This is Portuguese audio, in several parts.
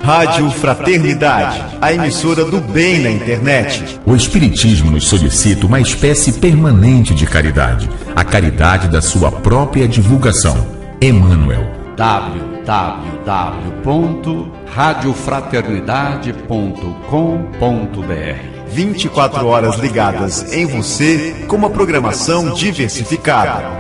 Rádio Fraternidade, a emissora do bem na internet. O Espiritismo nos solicita uma espécie permanente de caridade, a caridade da sua própria divulgação. Emmanuel. www.radiofraternidade.com.br 24 horas ligadas em você com uma programação diversificada.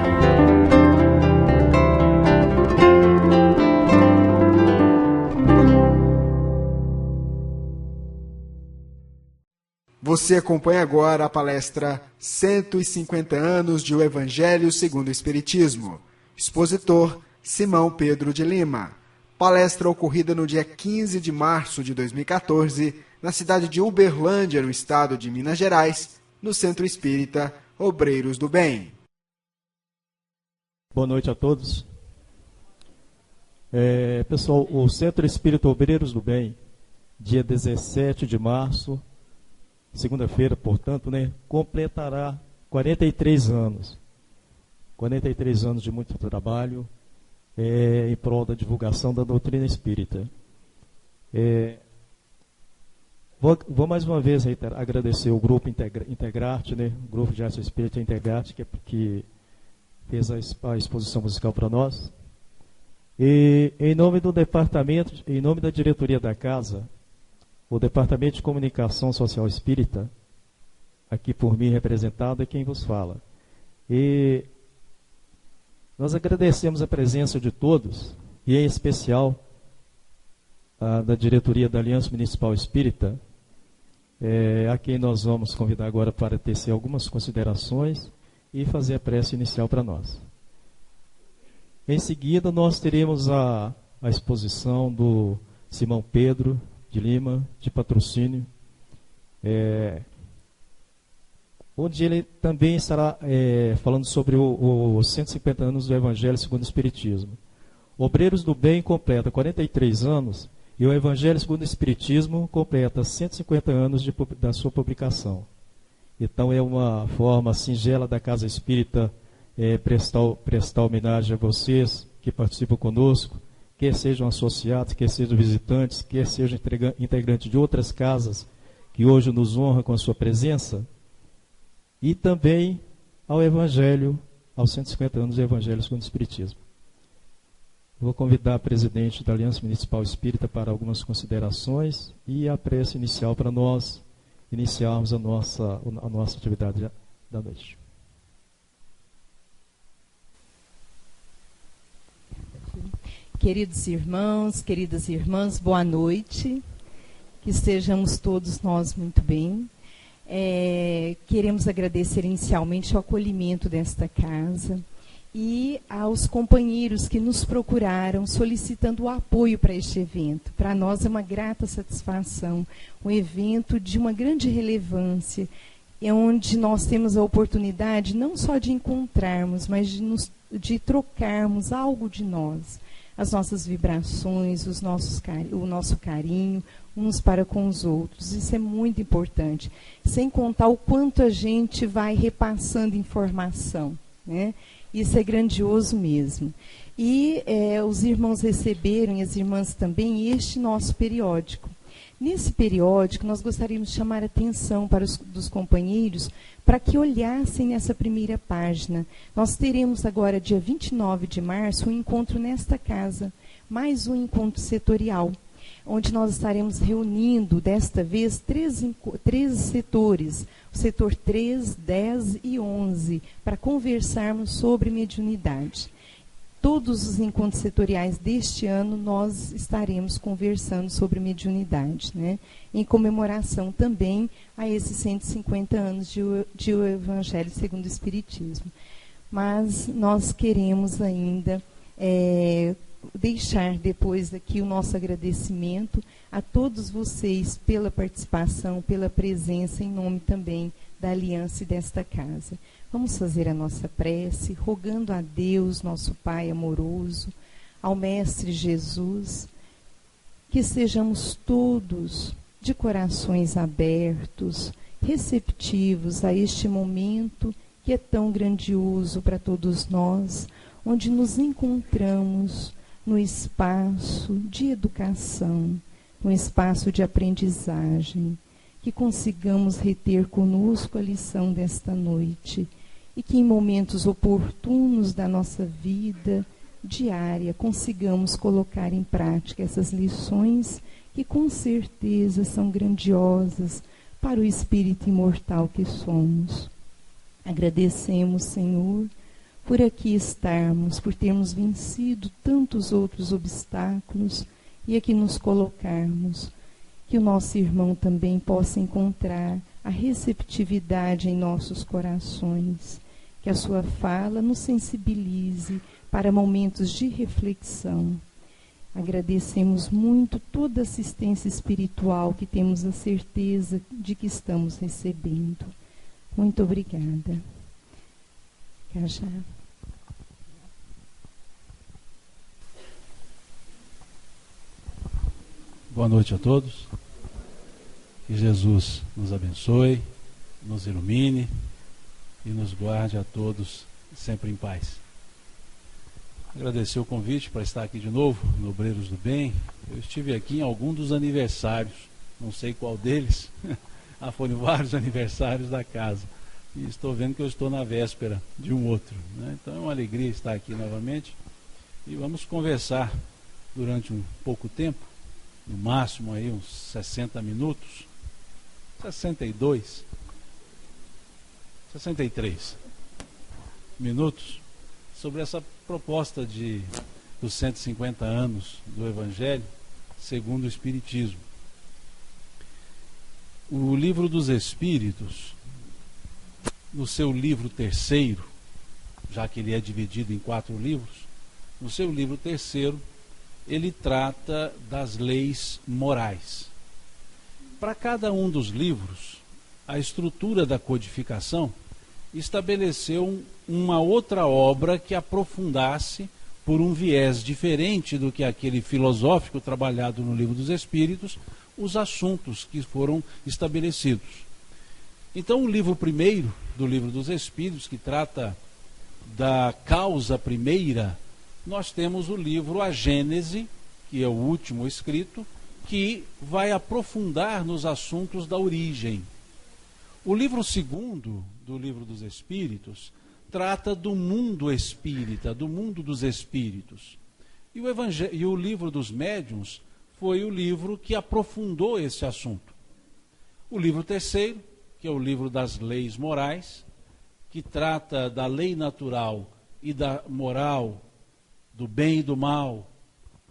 Você acompanha agora a palestra 150 anos de O Evangelho segundo o Espiritismo. Expositor, Simão Pedro de Lima. Palestra ocorrida no dia 15 de março de 2014, na cidade de Uberlândia, no estado de Minas Gerais, no Centro Espírita Obreiros do Bem. Boa noite a todos. Pessoal, o Centro Espírita Obreiros do Bem, dia 17 de março, segunda-feira, portanto, completará 43 anos. 43 anos de muito trabalho em prol da divulgação da doutrina espírita. Vou mais uma vez agradecer o grupo Integrarte, o grupo de arte espírita Integrarte, que fez a exposição musical para nós. E em nome do departamento, em nome da diretoria da casa, o Departamento de Comunicação Social Espírita, aqui por mim representado, é quem vos fala. E nós agradecemos a presença de todos, e em especial da diretoria da Aliança Municipal Espírita, a quem nós vamos convidar agora para tecer algumas considerações e fazer a prece inicial para nós. Em seguida, nós teremos a exposição do Simão Pedro de Lima, de patrocínio, onde ele também estará falando sobre os 150 anos do Evangelho segundo o Espiritismo. Obreiros do Bem completa 43 anos e o Evangelho segundo o Espiritismo completa 150 anos da sua publicação. Então é uma forma singela da Casa Espírita prestar homenagem a vocês que participam conosco, quer sejam associados, quer sejam visitantes, quer sejam integrantes de outras casas que hoje nos honram com a sua presença, e também ao Evangelho, aos 150 anos do Evangelho segundo o Espiritismo. Vou convidar a presidente da Aliança Municipal Espírita para algumas considerações e a prece inicial para nós iniciarmos a nossa atividade da noite. Queridos irmãos, queridas irmãs, boa noite. Que estejamos todos nós muito bem. Queremos agradecer inicialmente o acolhimento desta casa e aos companheiros que nos procuraram solicitando o apoio para este evento. Para nós é uma grata satisfação, um evento de uma grande relevância, onde nós temos a oportunidade não só de encontrarmos, mas de trocarmos algo de nós, as nossas vibrações, o nosso carinho, uns para com os outros. Isso é muito importante. Sem contar o quanto a gente vai repassando informação, né? Isso é grandioso mesmo. E os irmãos receberam, e as irmãs também, este nosso periódico. Nesse periódico, nós gostaríamos de chamar a atenção dos companheiros para que olhassem nessa primeira página. Nós teremos agora, dia 29 de março, um encontro nesta casa, mais um encontro setorial, onde nós estaremos reunindo, desta vez, 13 setores, o setor 3, 10 e 11, para conversarmos sobre mediunidade. Todos os encontros setoriais deste ano nós estaremos conversando sobre mediunidade, né? Em comemoração também a esses 150 anos de O Evangelho segundo o Espiritismo. Mas nós queremos ainda deixar depois aqui o nosso agradecimento a todos vocês pela participação, pela presença, em nome também da Aliança e desta casa. Vamos fazer a nossa prece, rogando a Deus, nosso Pai amoroso, ao Mestre Jesus, que sejamos todos de corações abertos, receptivos a este momento que é tão grandioso para todos nós, onde nos encontramos no espaço de educação, no espaço de aprendizagem, que consigamos reter conosco a lição desta noite e que em momentos oportunos da nossa vida diária consigamos colocar em prática essas lições que com certeza são grandiosas para o espírito imortal que somos. Agradecemos, Senhor, por aqui estarmos, por termos vencido tantos outros obstáculos e aqui nos colocarmos, que o nosso irmão também possa encontrar a receptividade em nossos corações, que a sua fala nos sensibilize para momentos de reflexão. Agradecemos muito toda a assistência espiritual que temos a certeza de que estamos recebendo. Muito obrigada. Cajá. Boa noite a todos. Que Jesus nos abençoe, nos ilumine e nos guarde a todos sempre em paz. Agradecer o convite para estar aqui de novo no Obreiros do Bem. Eu estive aqui em algum dos aniversários, não sei qual deles. Foram vários aniversários da casa. E estou vendo que eu estou na véspera de um outro, né? Então é uma alegria estar aqui novamente. E vamos conversar durante um pouco tempo, no máximo aí uns 60 minutos, 62, 63 minutos, sobre essa proposta dos 150 anos do Evangelho segundo o Espiritismo. O Livro dos Espíritos, no seu livro terceiro, já que ele é dividido em 4 livros, no seu livro terceiro, ele trata das leis morais. Para cada um dos livros, a estrutura da codificação estabeleceu uma outra obra que aprofundasse, por um viés diferente do que aquele filosófico trabalhado no Livro dos Espíritos, os assuntos que foram estabelecidos. Então, o livro primeiro do Livro dos Espíritos, que trata da causa primeira, nós temos o livro A Gênese, que é o último escrito, que vai aprofundar nos assuntos da origem. O livro segundo do Livro dos Espíritos trata do mundo espírita, do mundo dos espíritos. E o Livro dos Médiuns foi o livro que aprofundou esse assunto. O livro terceiro, que é o livro das leis morais, que trata da lei natural e da moral, do bem e do mal.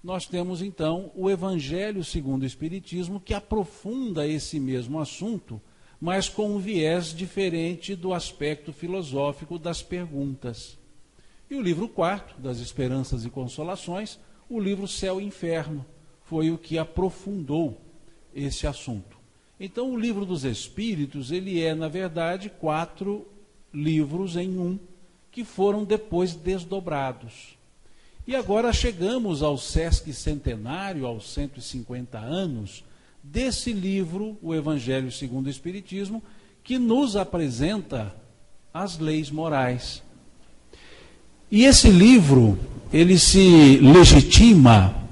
Nós temos então o Evangelho segundo o Espiritismo, que aprofunda esse mesmo assunto, mas com um viés diferente do aspecto filosófico das perguntas. E o livro quarto, das Esperanças e Consolações, o livro Céu e Inferno, foi o que aprofundou esse assunto. Então, o Livro dos Espíritos, ele é, na verdade, 4 livros em um, que foram depois desdobrados. E agora chegamos ao Sesc Centenário, aos 150 anos, desse livro, o Evangelho segundo o Espiritismo, que nos apresenta as leis morais. E esse livro, ele se legitima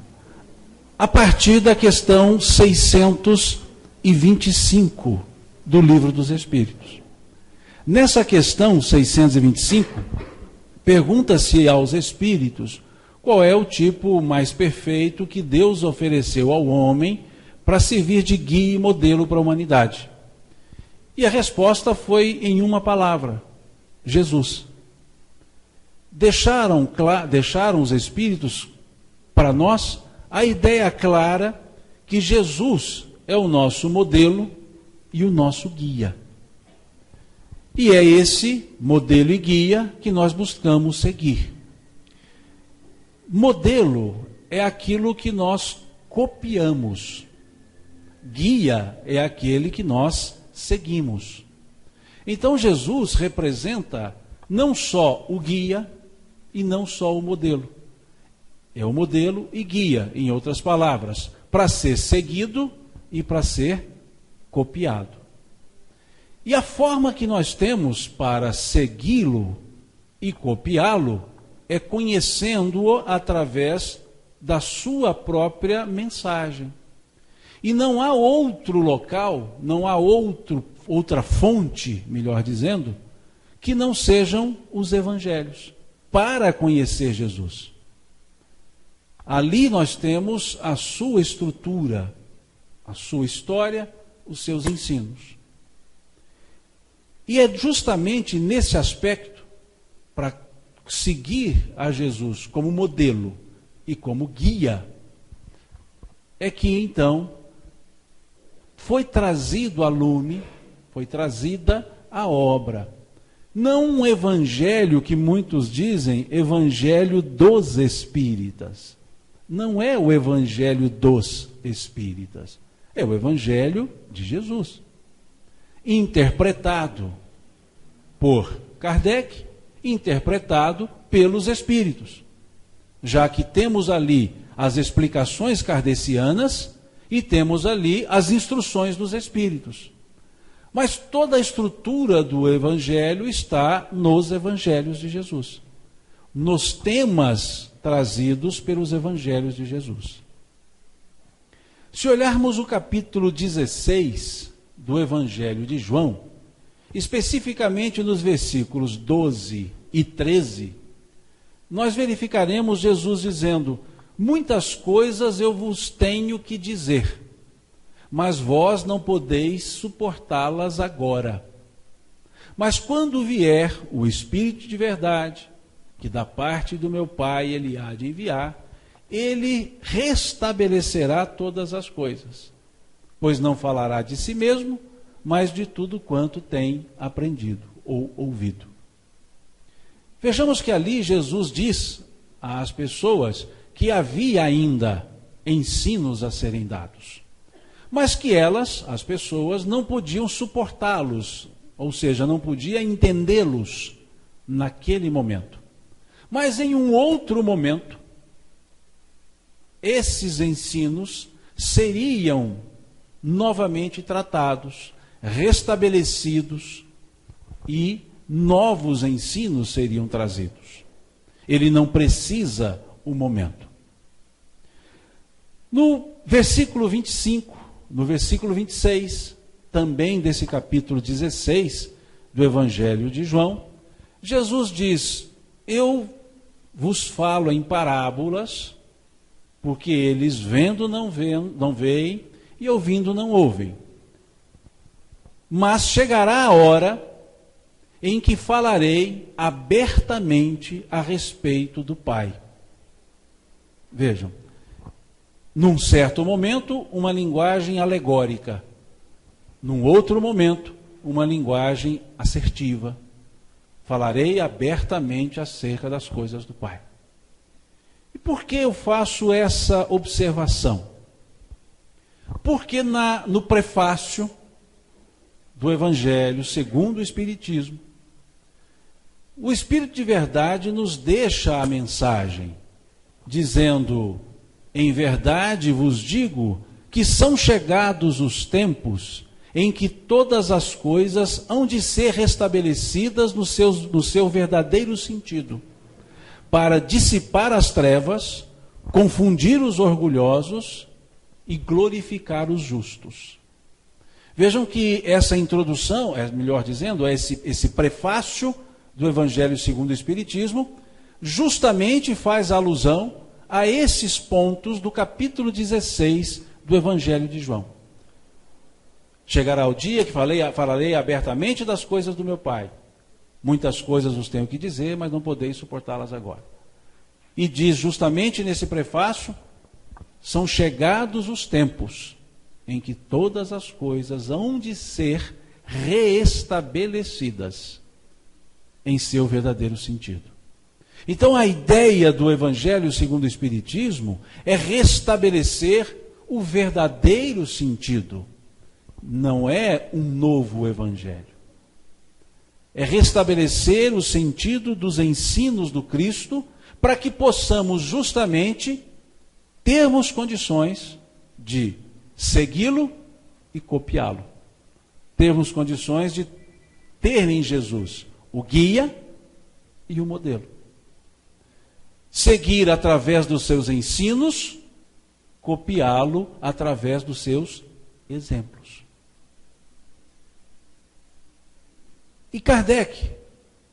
a partir da questão 625 do Livro dos Espíritos. Nessa questão 625, pergunta-se aos espíritos qual é o tipo mais perfeito que Deus ofereceu ao homem para servir de guia e modelo para a humanidade. E a resposta foi em uma palavra: Jesus. Deixaram os espíritos para nós a ideia clara que Jesus é o nosso modelo e o nosso guia. E é esse modelo e guia que nós buscamos seguir. Modelo é aquilo que nós copiamos. Guia é aquele que nós seguimos. Então Jesus representa não só o guia e não só o modelo. É o modelo e guia, em outras palavras, para ser seguido e para ser copiado. E a forma que nós temos para segui-lo e copiá-lo é conhecendo-o através da sua própria mensagem. E não há outro local, não há outra fonte, melhor dizendo, que não sejam os evangelhos, para conhecer Jesus. Ali nós temos a sua estrutura, a sua história, os seus ensinos. E é justamente nesse aspecto, para seguir a Jesus como modelo e como guia, é que então foi trazido a lume, foi trazida a obra. Não um evangelho que muitos dizem evangelho dos espíritas. Não é o evangelho dos espíritas. É o evangelho de Jesus. Interpretado por Kardec, interpretado pelos espíritos. Já que temos ali as explicações kardecianas e temos ali as instruções dos espíritos. Mas toda a estrutura do evangelho está nos evangelhos de Jesus, nos temas trazidos pelos evangelhos de Jesus. Se olharmos o capítulo 16 do Evangelho de João, especificamente nos versículos 12 e 13, nós verificaremos Jesus dizendo: muitas coisas eu vos tenho que dizer, mas vós não podeis suportá-las agora. Mas quando vier o Espírito de verdade, que da parte do meu Pai ele há de enviar, ele restabelecerá todas as coisas, pois não falará de si mesmo, mas de tudo quanto tem aprendido ou ouvido. Vejamos que ali Jesus diz às pessoas que havia ainda ensinos a serem dados, mas que elas, as pessoas, não podiam suportá-los, ou seja, não podiam entendê-los naquele momento. Mas em um outro momento, esses ensinos seriam novamente tratados, restabelecidos e novos ensinos seriam trazidos. Ele não precisa o momento. No versículo 25, no versículo 26, também desse capítulo 16 do Evangelho de João, Jesus diz: eu vos falo em parábolas, porque eles vendo não veem e ouvindo não ouvem. Mas chegará a hora em que falarei abertamente a respeito do Pai. Vejam, num certo momento, uma linguagem alegórica. Num outro momento, uma linguagem assertiva. Falarei abertamente acerca das coisas do Pai. E por que eu faço essa observação? Porque no prefácio do Evangelho segundo o Espiritismo, o Espírito de Verdade nos deixa a mensagem, dizendo: em verdade vos digo que são chegados os tempos em que todas as coisas hão de ser restabelecidas no seu verdadeiro sentido, para dissipar as trevas, confundir os orgulhosos e glorificar os justos. Vejam que essa introdução, melhor dizendo, esse prefácio do Evangelho segundo o Espiritismo, justamente faz alusão a esses pontos do capítulo 16 do Evangelho de João. Chegará o dia que falarei abertamente das coisas do meu Pai. Muitas coisas vos tenho que dizer, mas não podeis suportá-las agora. E diz justamente nesse prefácio: são chegados os tempos em que todas as coisas hão de ser reestabelecidas em seu verdadeiro sentido. Então a ideia do Evangelho segundo o Espiritismo é restabelecer o verdadeiro sentido. Não é um novo Evangelho. É restabelecer o sentido dos ensinos do Cristo, para que possamos justamente termos condições de segui-lo e copiá-lo. termos condições de ter em Jesus o guia e o modelo. Seguir através dos seus ensinos, copiá-lo através dos seus exemplos. E Kardec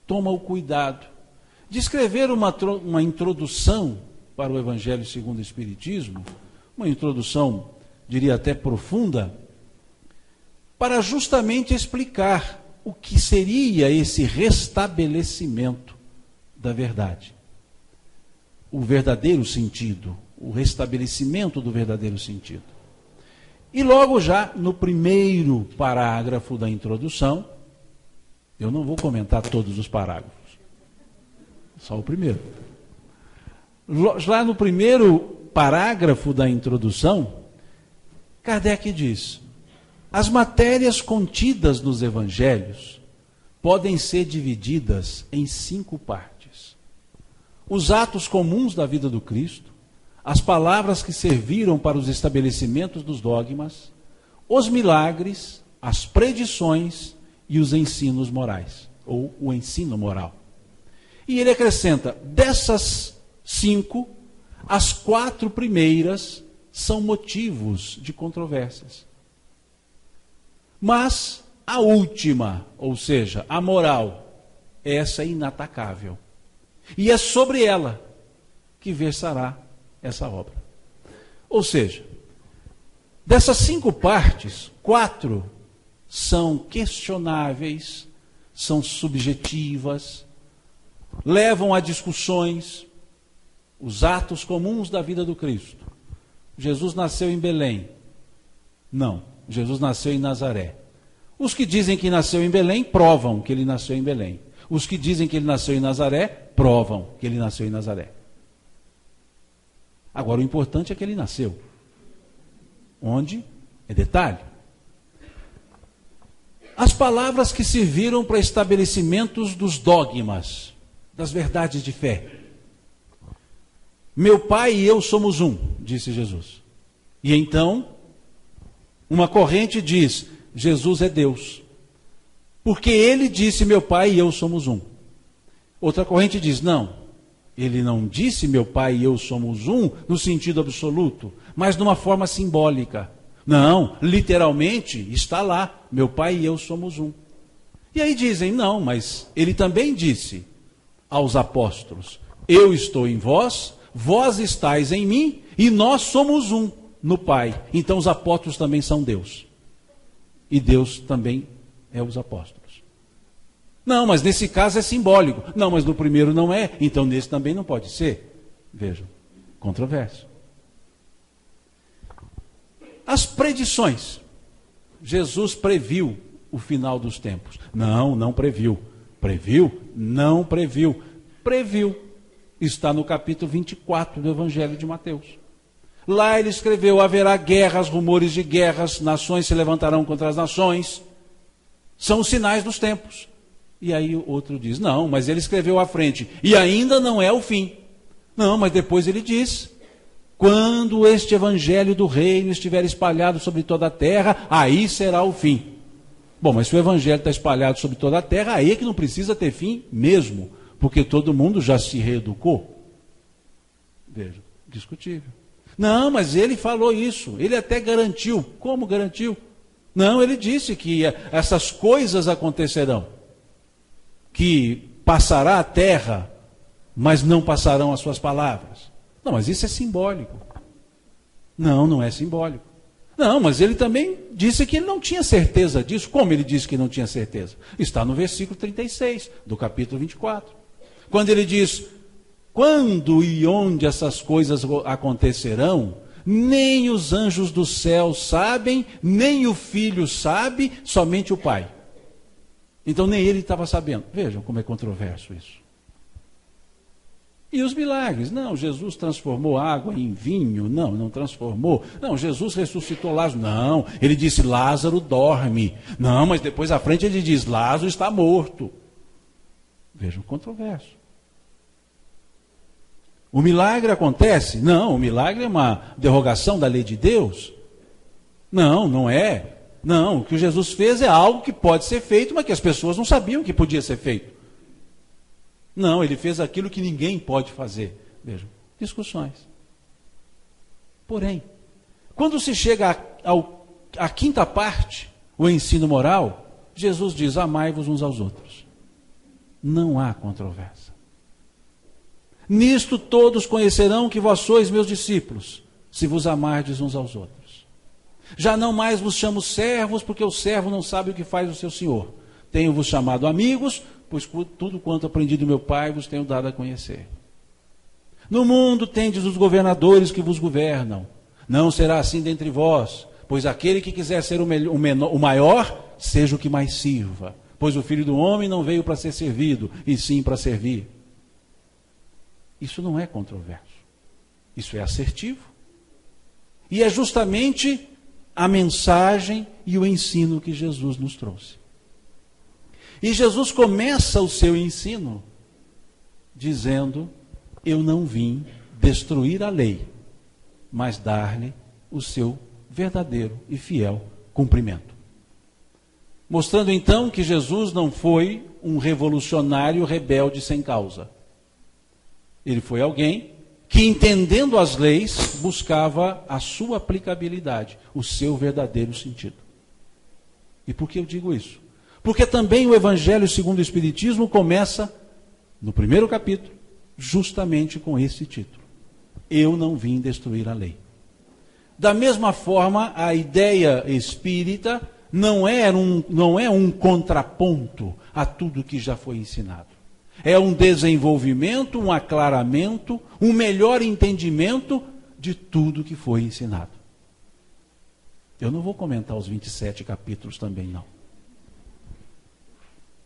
toma o cuidado de escrever uma introdução para o Evangelho segundo o Espiritismo, uma introdução, diria até profunda, para justamente explicar o que seria esse restabelecimento da verdade. O verdadeiro sentido, o restabelecimento do verdadeiro sentido. E logo já no primeiro parágrafo da introdução, eu não vou comentar todos os parágrafos, só o primeiro. Já no primeiro parágrafo da introdução, Kardec diz: as matérias contidas nos evangelhos podem ser divididas em 5 partes. Os atos comuns da vida do Cristo, as palavras que serviram para os estabelecimentos dos dogmas, os milagres, as predições e os ensinos morais, ou o ensino moral. E ele acrescenta, dessas 5, as 4 primeiras são motivos de controvérsias. Mas a última, ou seja, a moral, essa é inatacável. E é sobre ela que versará essa obra. Ou seja, dessas 5 partes, 4 são questionáveis, são subjetivas, levam a discussões. Os atos comuns da vida do Cristo. Jesus nasceu em Belém. Não. Jesus nasceu em Nazaré. Os que dizem que nasceu em Belém, provam que ele nasceu em Belém. Os que dizem que ele nasceu em Nazaré, provam que ele nasceu em Nazaré. Agora, o importante é que ele nasceu. Onde? É detalhe. As palavras que serviram para estabelecimentos dos dogmas, das verdades de fé. Meu pai e eu somos um, disse Jesus. E então, uma corrente diz, Jesus é Deus. Porque ele disse, meu pai e eu somos um. Outra corrente diz, não, ele não disse, meu pai e eu somos um, no sentido absoluto, mas numa forma simbólica. Não, literalmente está lá, meu pai e eu somos um. E aí dizem, não, mas ele também disse aos apóstolos, eu estou em vós, vós estáis em mim, e nós somos um no Pai. Então os apóstolos também são Deus. E Deus também é os apóstolos. Não, mas nesse caso é simbólico. Não, mas no primeiro não é, então nesse também não pode ser. Vejam, controverso. As predições. Jesus previu o final dos tempos. Não, não previu. Previu? Não previu. Previu. Está no capítulo 24 do Evangelho de Mateus. Lá ele escreveu, haverá guerras, rumores de guerras, nações se levantarão contra as nações. São os sinais dos tempos. E aí o outro diz, não, mas ele escreveu à frente, e ainda não é o fim. Não, mas depois ele diz, quando este evangelho do reino estiver espalhado sobre toda a terra, aí será o fim. Bom, mas se o evangelho está espalhado sobre toda a terra, aí é que não precisa ter fim mesmo, porque todo mundo já se reeducou. Veja, discutível. Não, mas ele falou isso, ele até garantiu. Como garantiu? Não, ele disse que essas coisas acontecerão. Que passará a terra, mas não passarão as suas palavras. Não, mas isso é simbólico. Não, não é simbólico. Não, mas ele também disse que ele não tinha certeza disso. Como ele disse que não tinha certeza? Está no versículo 36 do capítulo 24. Quando ele diz, quando e onde essas coisas acontecerão, nem os anjos do céu sabem, nem o Filho sabe, somente o Pai. Então nem ele estava sabendo. Vejam como é controverso isso. E os milagres? Não, Jesus transformou água em vinho. Não, não transformou. Não, Jesus ressuscitou Lázaro. Não, ele disse, Lázaro dorme. Não, mas depois à frente ele diz, Lázaro está morto. Vejam, controverso. O milagre acontece? Não, o milagre é uma derrogação da lei de Deus. Não, não é. Não, o que Jesus fez é algo que pode ser feito, mas que as pessoas não sabiam que podia ser feito. Não, ele fez aquilo que ninguém pode fazer. Vejam, discussões. Porém, quando se chega à quinta parte, o ensino moral, Jesus diz: amai-vos uns aos outros. Não há controvérsia. Nisto todos conhecerão que vós sois meus discípulos, se vos amardes uns aos outros. Já não mais vos chamo servos, porque o servo não sabe o que faz o seu senhor. Tenho-vos chamado amigos, pois tudo quanto aprendi do meu Pai vos tenho dado a conhecer. No mundo tendes os governadores que vos governam. Não será assim dentre vós, pois aquele que quiser ser o maior, seja o que mais sirva. Pois o Filho do Homem não veio para ser servido, e sim para servir. Isso não é controverso. Isso é assertivo. E é justamente a mensagem e o ensino que Jesus nos trouxe. E Jesus começa o seu ensino dizendo: eu não vim destruir a lei, mas dar-lhe o seu verdadeiro e fiel cumprimento. Mostrando então que Jesus não foi um revolucionário rebelde sem causa. Ele foi alguém que, entendendo as leis, buscava a sua aplicabilidade, o seu verdadeiro sentido. E por que eu digo isso? Porque também o Evangelho segundo o Espiritismo começa, no primeiro capítulo, justamente com esse título: eu não vim destruir a lei. Da mesma forma, a ideia espírita não é um contraponto a tudo que já foi ensinado. É um desenvolvimento, um aclaramento, um melhor entendimento de tudo que foi ensinado. Eu não vou comentar os 27 capítulos também, não.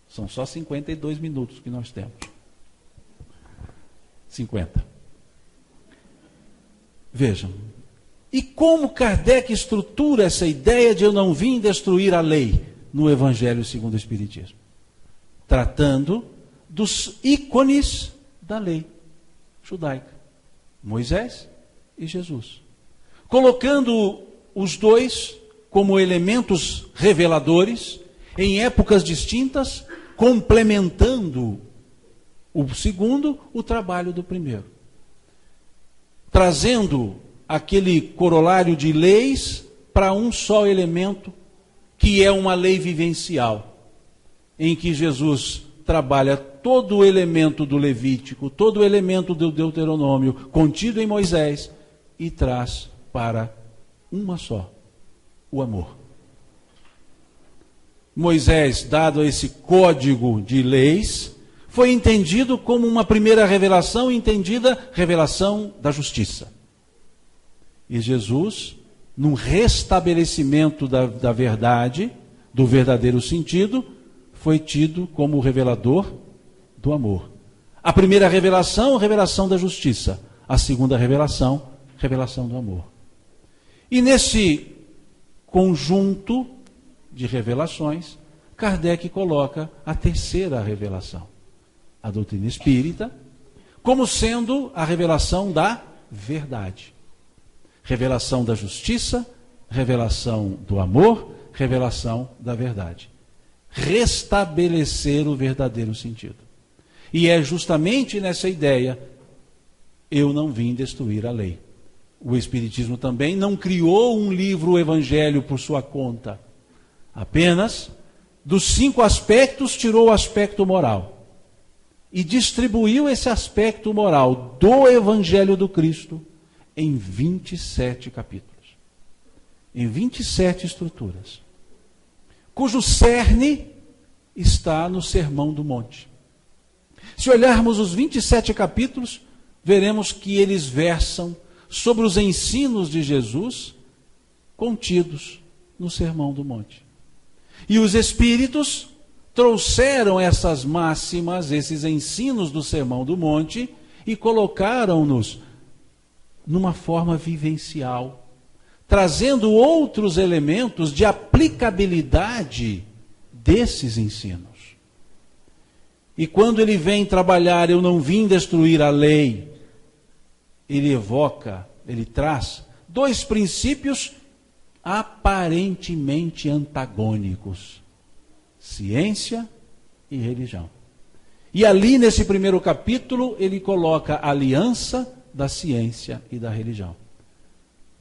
São só 52 minutos que nós temos. 50. Vejam. E como Kardec estrutura essa ideia de eu não vim destruir a lei no Evangelho segundo o Espiritismo? Tratando dos ícones da lei judaica, Moisés e Jesus. Colocando os dois como elementos reveladores, em épocas distintas, complementando o segundo, o trabalho do primeiro. Trazendo aquele corolário de leis para um só elemento, que é uma lei vivencial, em que Jesus trabalha todo o elemento do Levítico, todo o elemento do Deuteronômio, contido em Moisés, e traz para uma só, o amor. Moisés, dado esse código de leis, foi entendido como uma primeira revelação, entendida revelação da justiça. E Jesus, num restabelecimento da verdade, do verdadeiro sentido, foi tido como o revelador do amor. A primeira revelação, revelação da justiça. A segunda revelação, revelação do amor. E nesse conjunto de revelações, Kardec coloca a terceira revelação, a doutrina espírita, como sendo a revelação da verdade. Revelação da justiça, revelação do amor, revelação da verdade. Restabelecer o verdadeiro sentido. E é justamente nessa ideia: eu não vim destruir a lei. O Espiritismo também não criou um livro, o Evangelho, por sua conta. Apenas, dos 5 aspectos, tirou o aspecto moral. E distribuiu esse aspecto moral do Evangelho do Cristo em 27 capítulos. Em 27 estruturas. Cujo cerne está no Sermão do Monte. Se olharmos os 27 capítulos, veremos que eles versam sobre os ensinos de Jesus contidos no Sermão do Monte. E os Espíritos trouxeram essas máximas, esses ensinos do Sermão do Monte, e colocaram-nos numa forma vivencial, trazendo outros elementos de aplicabilidade desses ensinos. E quando ele vem trabalhar, eu não vim destruir a lei, ele evoca, ele traz 2 princípios aparentemente antagônicos: ciência e religião. E ali, nesse primeiro capítulo, ele coloca a aliança da ciência e da religião,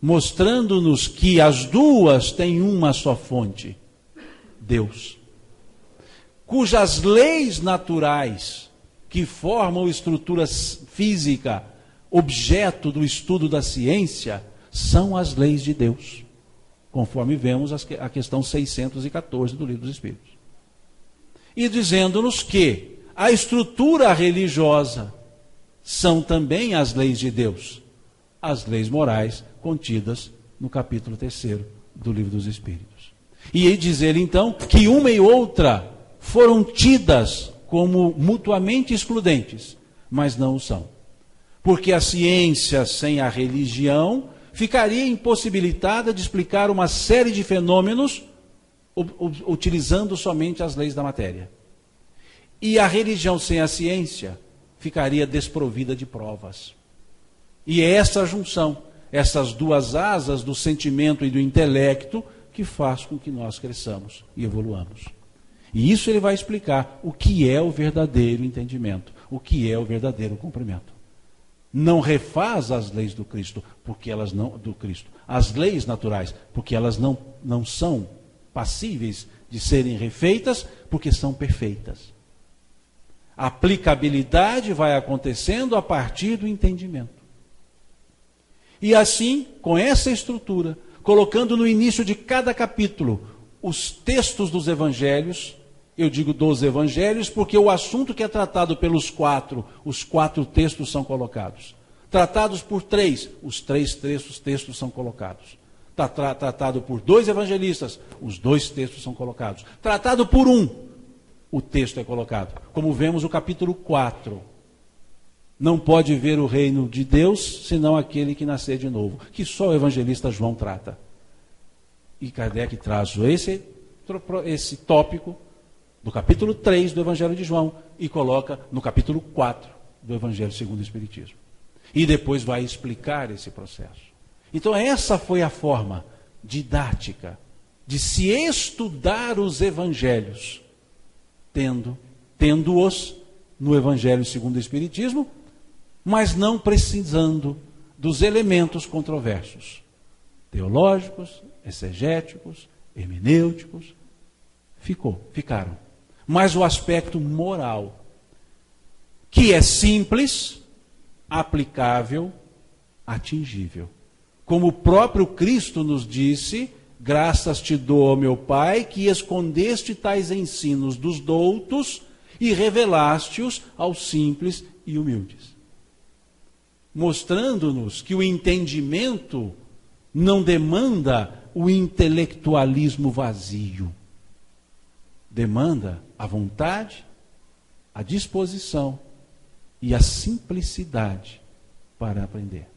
mostrando-nos que as duas têm uma só fonte: Deus, cujas leis naturais, que formam estrutura física, objeto do estudo da ciência, são as leis de Deus, conforme vemos a questão 614 do Livro dos Espíritos. E dizendo-nos que a estrutura religiosa são também as leis de Deus, as leis morais contidas no capítulo 3º do Livro dos Espíritos. E dizer então que uma e outra foram tidas como mutuamente excludentes, mas não o são. Porque a ciência sem a religião ficaria impossibilitada de explicar uma série de fenômenos utilizando somente as leis da matéria. E a religião sem a ciência ficaria desprovida de provas. E é essa junção, essas duas asas do sentimento e do intelecto, que faz com que nós cresçamos e evoluamos. E isso ele vai explicar o que é o verdadeiro entendimento, o que é o verdadeiro cumprimento. Não refaz as leis do Cristo, porque elas não, do Cristo, as leis naturais, porque elas não são passíveis de serem refeitas, porque são perfeitas. A aplicabilidade vai acontecendo a partir do entendimento. E assim, com essa estrutura, colocando no início de cada capítulo os textos dos evangelhos, eu digo dos evangelhos porque o assunto que é tratado pelos quatro, os 4 textos são colocados. Tratados por 3, os 3 textos são colocados. Tratado por 2 evangelistas, os 2 textos são colocados. Tratado por 1, o texto é colocado. Como vemos o capítulo 4. Não pode ver o reino de Deus, senão aquele que nascer de novo, que só o evangelista João trata. E Kardec traz esse tópico do capítulo 3 do Evangelho de João e coloca no capítulo 4 do Evangelho segundo o Espiritismo. E depois vai explicar esse processo. Então essa foi a forma didática de se estudar os evangelhos, tendo-os no Evangelho segundo o Espiritismo, mas não precisando dos elementos controversos, teológicos, exegéticos, hermenêuticos, ficaram. Mas o aspecto moral, que é simples, aplicável, atingível. Como o próprio Cristo nos disse: graças te dou, ó meu Pai, que escondeste tais ensinos dos doutos e revelaste-os aos simples e humildes. Mostrando-nos que o entendimento não demanda o intelectualismo vazio. Demanda a vontade, a disposição e a simplicidade para aprender.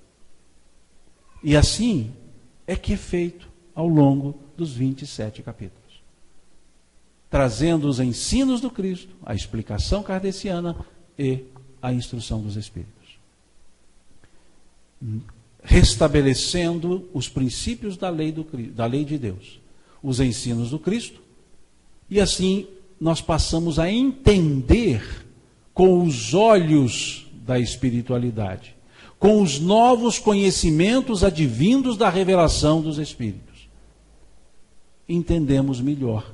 E assim é que é feito ao longo dos 27 capítulos. Trazendo os ensinos do Cristo, a explicação kardeciana e a instrução dos Espíritos. Restabelecendo os princípios da lei de Deus, os ensinos do Cristo, e assim nós passamos a entender com os olhos da espiritualidade, com os novos conhecimentos advindos da revelação dos Espíritos. Entendemos melhor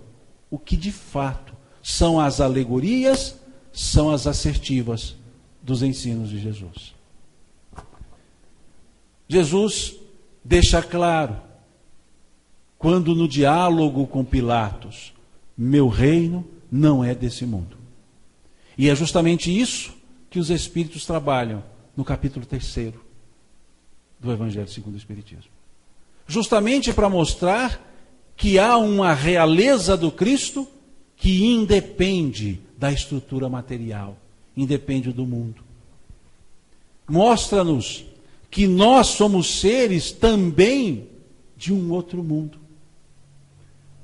o que de fato são as alegorias, são as assertivas dos ensinos de Jesus. Jesus deixa claro, quando no diálogo com Pilatos: meu reino não é desse mundo. E é justamente isso que os Espíritos trabalham no capítulo 3º do Evangelho segundo o Espiritismo. Justamente para mostrar que há uma realeza do Cristo que independe da estrutura material, independe do mundo. Mostra-nos que nós somos seres também de um outro mundo,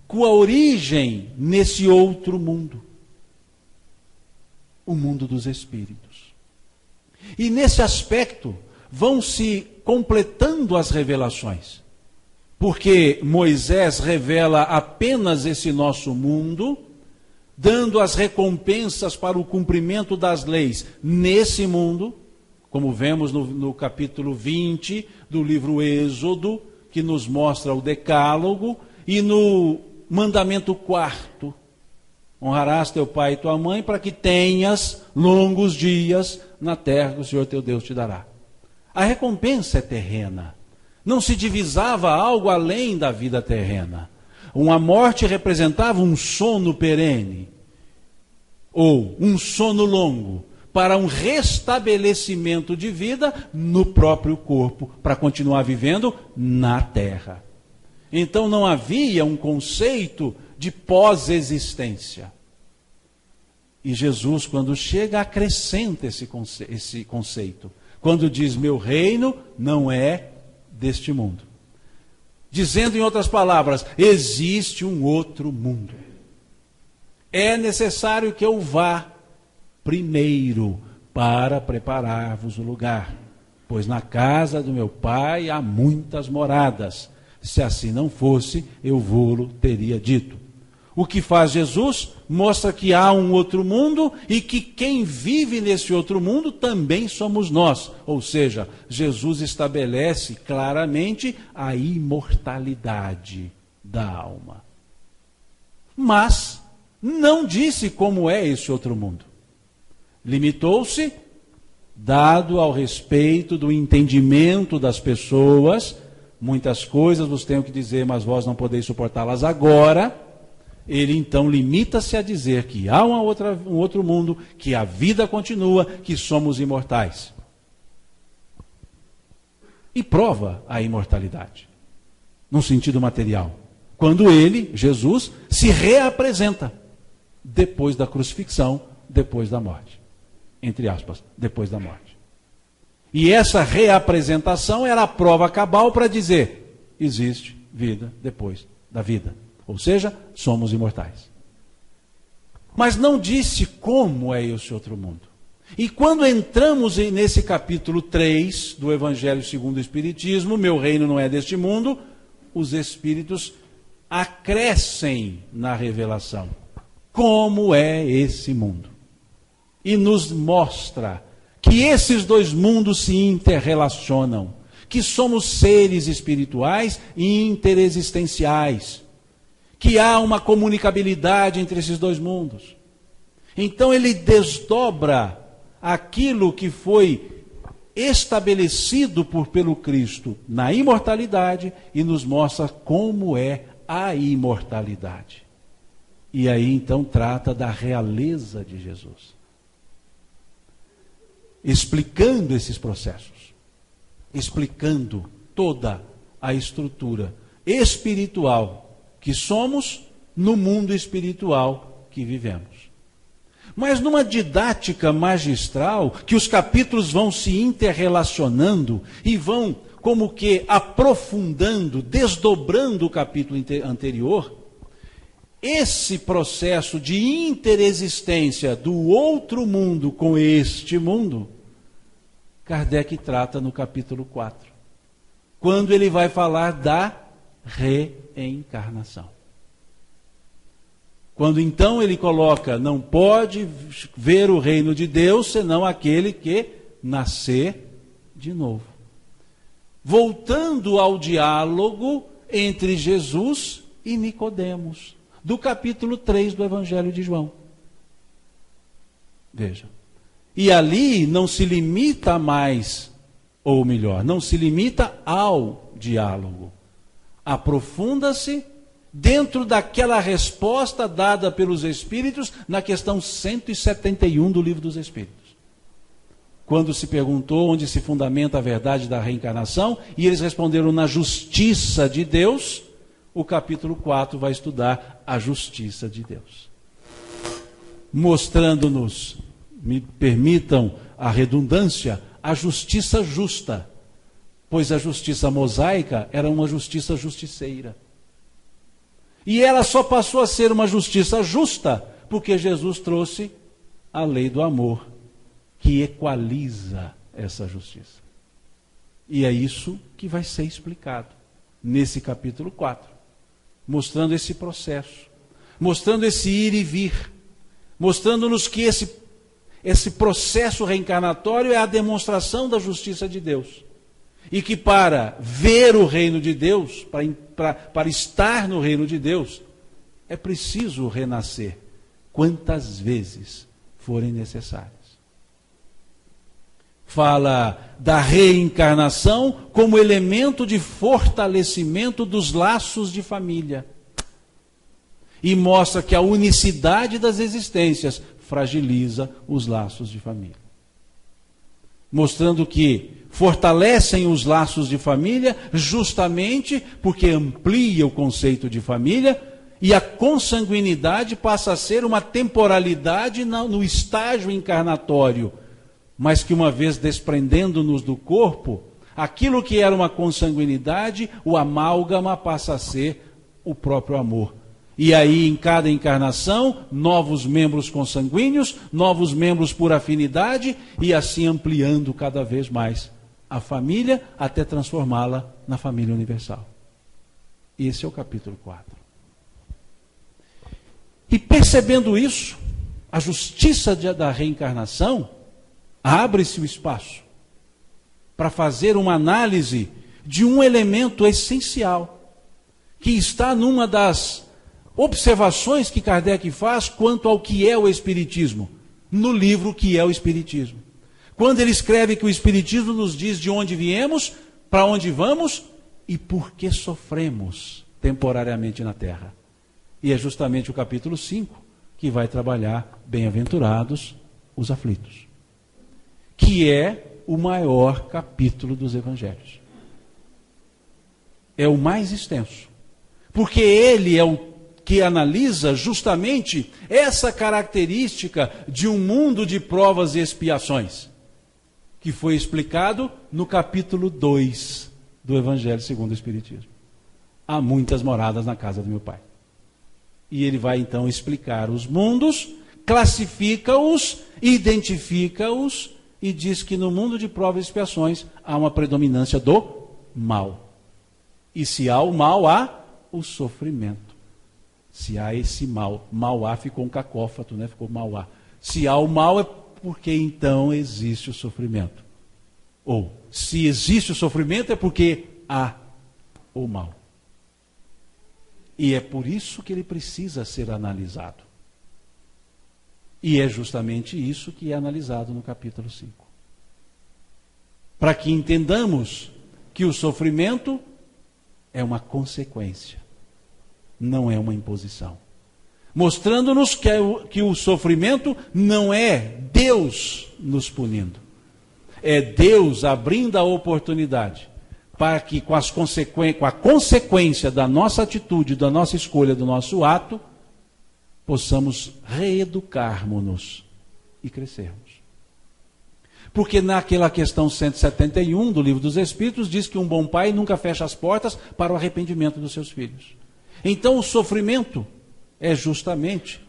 com a origem nesse outro mundo, o mundo dos espíritos. E nesse aspecto vão se completando as revelações. Porque Moisés revela apenas esse nosso mundo, dando as recompensas para o cumprimento das leis nesse mundo, como vemos no capítulo 20 do livro Êxodo, que nos mostra o decálogo, e no mandamento 4, honrarás teu pai e tua mãe para que tenhas longos dias na terra que o Senhor teu Deus te dará. A recompensa é terrena. Não se divisava algo além da vida terrena. Uma morte representava um sono perene, ou um sono longo, para um restabelecimento de vida no próprio corpo, para continuar vivendo na terra. Então não havia um conceito de pós-existência. E Jesus, quando chega, acrescenta esse conceito. Quando diz, meu reino não é deste mundo. Dizendo em outras palavras, existe um outro mundo. É necessário que eu vá primeiro para preparar-vos o lugar, pois na casa do meu pai há muitas moradas. Se assim não fosse, eu vô-lo teria dito. O que faz Jesus? Mostra que há um outro mundo e que quem vive nesse outro mundo também somos nós. Ou seja, Jesus estabelece claramente a imortalidade da alma. Mas não disse como é esse outro mundo. Limitou-se, dado ao respeito do entendimento das pessoas, muitas coisas vos tenho que dizer, mas vós não podeis suportá-las agora. Ele então limita-se a dizer que há um outro mundo, que a vida continua, que somos imortais. E prova a imortalidade, num sentido material, quando ele, Jesus, se reapresenta depois da crucifixão, depois da morte. Entre aspas, depois da morte. E essa reapresentação era a prova cabal para dizer, existe vida depois da vida. Ou seja, somos imortais. Mas não disse como é esse outro mundo. E quando entramos nesse capítulo 3 do Evangelho segundo o Espiritismo, meu reino não é deste mundo, os Espíritos acrescem na revelação como é esse mundo. E nos mostra que esses dois mundos se interrelacionam, que somos seres espirituais e interexistenciais, que há uma comunicabilidade entre esses dois mundos. Então ele desdobra aquilo que foi estabelecido pelo Cristo na imortalidade e nos mostra como é a imortalidade. E aí então trata da realeza de Jesus, explicando esses processos, explicando toda a estrutura espiritual que somos no mundo espiritual que vivemos. Mas numa didática magistral, que os capítulos vão se interrelacionando e vão como que aprofundando, desdobrando o capítulo anterior, esse processo de interexistência do outro mundo com este mundo, Kardec trata no capítulo 4, quando ele vai falar da reencarnação. Quando então ele coloca, não pode ver o reino de Deus senão aquele que nascer de novo. Voltando ao diálogo entre Jesus e Nicodemos, do capítulo 3 do Evangelho de João. Veja. E ali não se limita mais, ou melhor, não se limita ao diálogo. Aprofunda-se dentro daquela resposta dada pelos Espíritos na questão 171 do Livro dos Espíritos. Quando se perguntou onde se fundamenta a verdade da reencarnação, e eles responderam na justiça de Deus, o capítulo 4 vai estudar a justiça de Deus. Mostrando-nos, me permitam a redundância, a justiça justa, pois a justiça mosaica era uma justiça justiceira. E ela só passou a ser uma justiça justa porque Jesus trouxe a lei do amor, que equaliza essa justiça. E é isso que vai ser explicado nesse capítulo 4, mostrando esse processo, mostrando esse ir e vir, mostrando-nos que esse processo reencarnatório é a demonstração da justiça de Deus. E que para ver o reino de Deus, para estar no reino de Deus, é preciso renascer quantas vezes forem necessárias. Fala da reencarnação como elemento de fortalecimento dos laços de família. E mostra que a unicidade das existências fragiliza os laços de família. Mostrando que fortalecem os laços de família justamente porque amplia o conceito de família e a consanguinidade passa a ser uma temporalidade no estágio encarnatório, mas que uma vez desprendendo-nos do corpo, aquilo que era uma consanguinidade, o amálgama passa a ser o próprio amor. E aí, em cada encarnação, novos membros consanguíneos, novos membros por afinidade, e assim ampliando cada vez mais a família, até transformá-la na família universal. Esse é o capítulo 4. E percebendo isso, a justiça da reencarnação, abre-se o espaço para fazer uma análise de um elemento essencial, que está numa das observações que Kardec faz quanto ao que é o Espiritismo, no livro Que é o Espiritismo. Quando ele escreve que o Espiritismo nos diz de onde viemos, para onde vamos e por que sofremos temporariamente na Terra. E é justamente o capítulo 5 que vai trabalhar bem-aventurados os aflitos, que é o maior capítulo dos Evangelhos. É o mais extenso, porque ele é o que analisa justamente essa característica de um mundo de provas e expiações, que foi explicado no capítulo 2 do Evangelho segundo o Espiritismo. Há muitas moradas na casa do meu Pai. E ele vai então explicar os mundos, classifica-os, identifica-os e diz que no mundo de provas e expiações há uma predominância do mal. E se há o mal, há o sofrimento. Se há esse mal, mal-á ficou um cacófato, né? Ficou mal-á. Se há o mal é porque então existe o sofrimento. Ou, se existe o sofrimento é porque há o mal. E é por isso que ele precisa ser analisado. E é justamente isso que é analisado no capítulo 5. Para que entendamos que o sofrimento é uma consequência, não é uma imposição. Mostrando-nos que o sofrimento não é Deus nos punindo. É Deus abrindo a oportunidade para que com a consequência da nossa atitude, da nossa escolha, do nosso ato, possamos reeducarmos-nos e crescermos. Porque naquela questão 171 do Livro dos Espíritos diz que um bom pai nunca fecha as portas para o arrependimento dos seus filhos. Então o sofrimento é justamente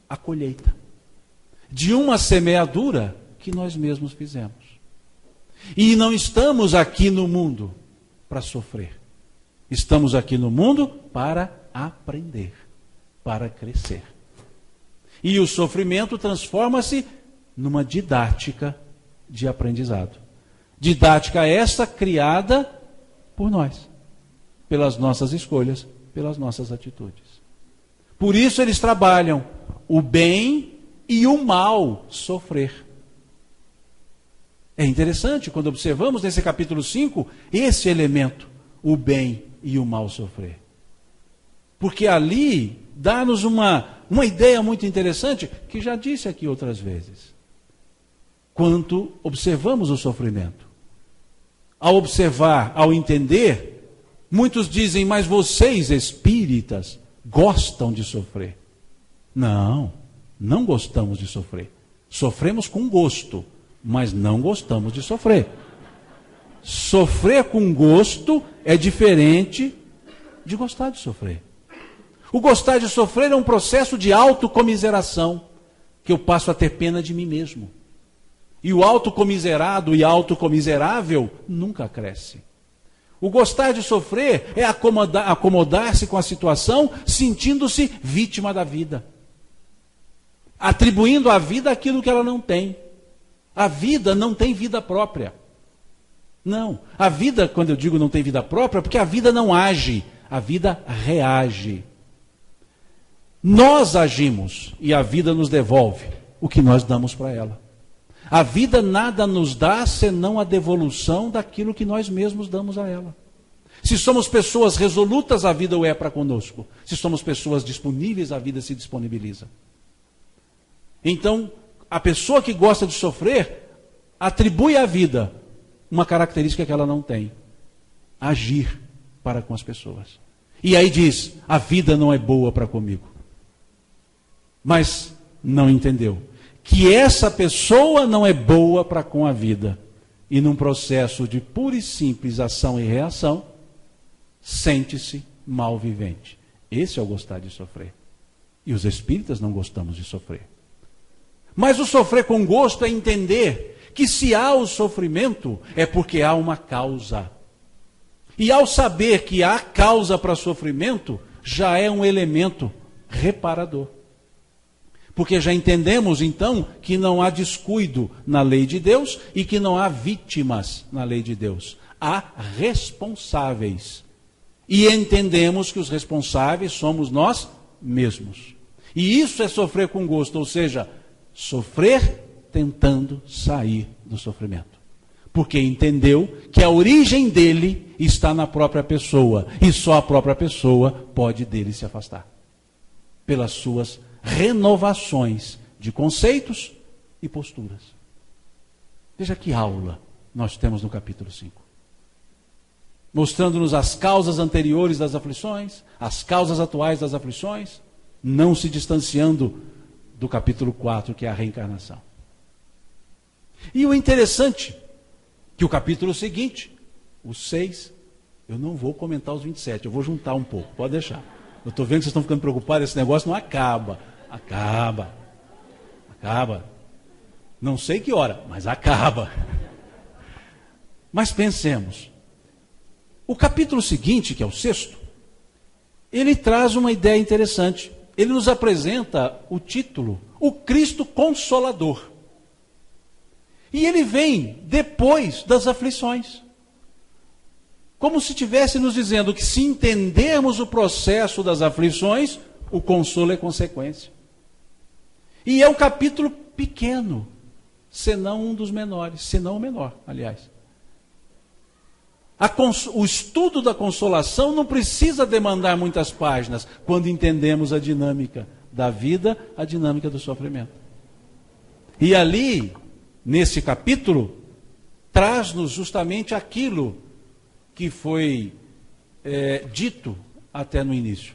a colheita de uma semeadura que nós mesmos fizemos. E não estamos aqui no mundo para sofrer. Estamos aqui no mundo para aprender, para crescer. E o sofrimento transforma-se numa didática de aprendizado. Didática essa criada por nós, pelas nossas escolhas, pelas nossas atitudes. Por isso eles trabalham o bem e o mal sofrer. É interessante quando observamos nesse capítulo 5 esse elemento, o bem e o mal sofrer. Porque ali dá-nos uma ideia muito interessante, que já disse aqui outras vezes. Quanto observamos o sofrimento. Ao observar, ao entender, muitos dizem, mas vocês espíritas gostam de sofrer. Não, não gostamos de sofrer. Sofremos com gosto, mas não gostamos de sofrer. Sofrer com gosto é diferente de gostar de sofrer. O gostar de sofrer é um processo de autocomiseração, que eu passo a ter pena de mim mesmo. E o autocomiserado e autocomiserável nunca cresce. O gostar de sofrer é acomodar-se com a situação, sentindo-se vítima da vida, atribuindo à vida aquilo que ela não tem. A vida não tem vida própria. Não. A vida, quando eu digo não tem vida própria, é porque a vida não age, a vida reage. Nós agimos e a vida nos devolve o que nós damos para ela. A vida nada nos dá senão a devolução daquilo que nós mesmos damos a ela. Se somos pessoas resolutas, a vida o é para conosco. Se somos pessoas disponíveis, a vida se disponibiliza. Então, a pessoa que gosta de sofrer atribui à vida uma característica que ela não tem: agir para com as pessoas. E aí diz: a vida não é boa para comigo. Mas não entendeu que essa pessoa não é boa para com a vida. E num processo de pura e simples ação e reação, sente-se mal vivente. Esse é o gostar de sofrer. E os espíritas não gostamos de sofrer. Mas o sofrer com gosto é entender que se há o sofrimento, é porque há uma causa. E ao saber que há causa para sofrimento, já é um elemento reparador. Porque já entendemos, então, que não há descuido na lei de Deus e que não há vítimas na lei de Deus. Há responsáveis. E entendemos que os responsáveis somos nós mesmos. E isso é sofrer com gosto, ou seja, sofrer tentando sair do sofrimento. Porque entendeu que a origem dele está na própria pessoa. E só a própria pessoa pode dele se afastar. Pelas suas renovações de conceitos e posturas. Veja que aula nós temos no capítulo 5. Mostrando-nos as causas anteriores das aflições, as causas atuais das aflições, não se distanciando do capítulo 4, que é a reencarnação. E o interessante, que o capítulo seguinte, o 6, eu não vou comentar os 27, eu vou juntar um pouco, pode deixar. Eu estou vendo que vocês estão ficando preocupados, esse negócio não acaba. Acaba. Não sei que hora, mas acaba. Mas pensemos. O capítulo seguinte, que é o 6º, ele traz uma ideia interessante. Ele nos apresenta o título, o Cristo Consolador. E ele vem depois das aflições. Como se estivesse nos dizendo que se entendermos o processo das aflições, o consolo é consequência. E é um capítulo pequeno, senão um dos menores, senão o menor, aliás. O estudo da consolação não precisa demandar muitas páginas, quando entendemos a dinâmica da vida, a dinâmica do sofrimento. E ali, nesse capítulo, traz-nos justamente aquilo que foi dito até no início.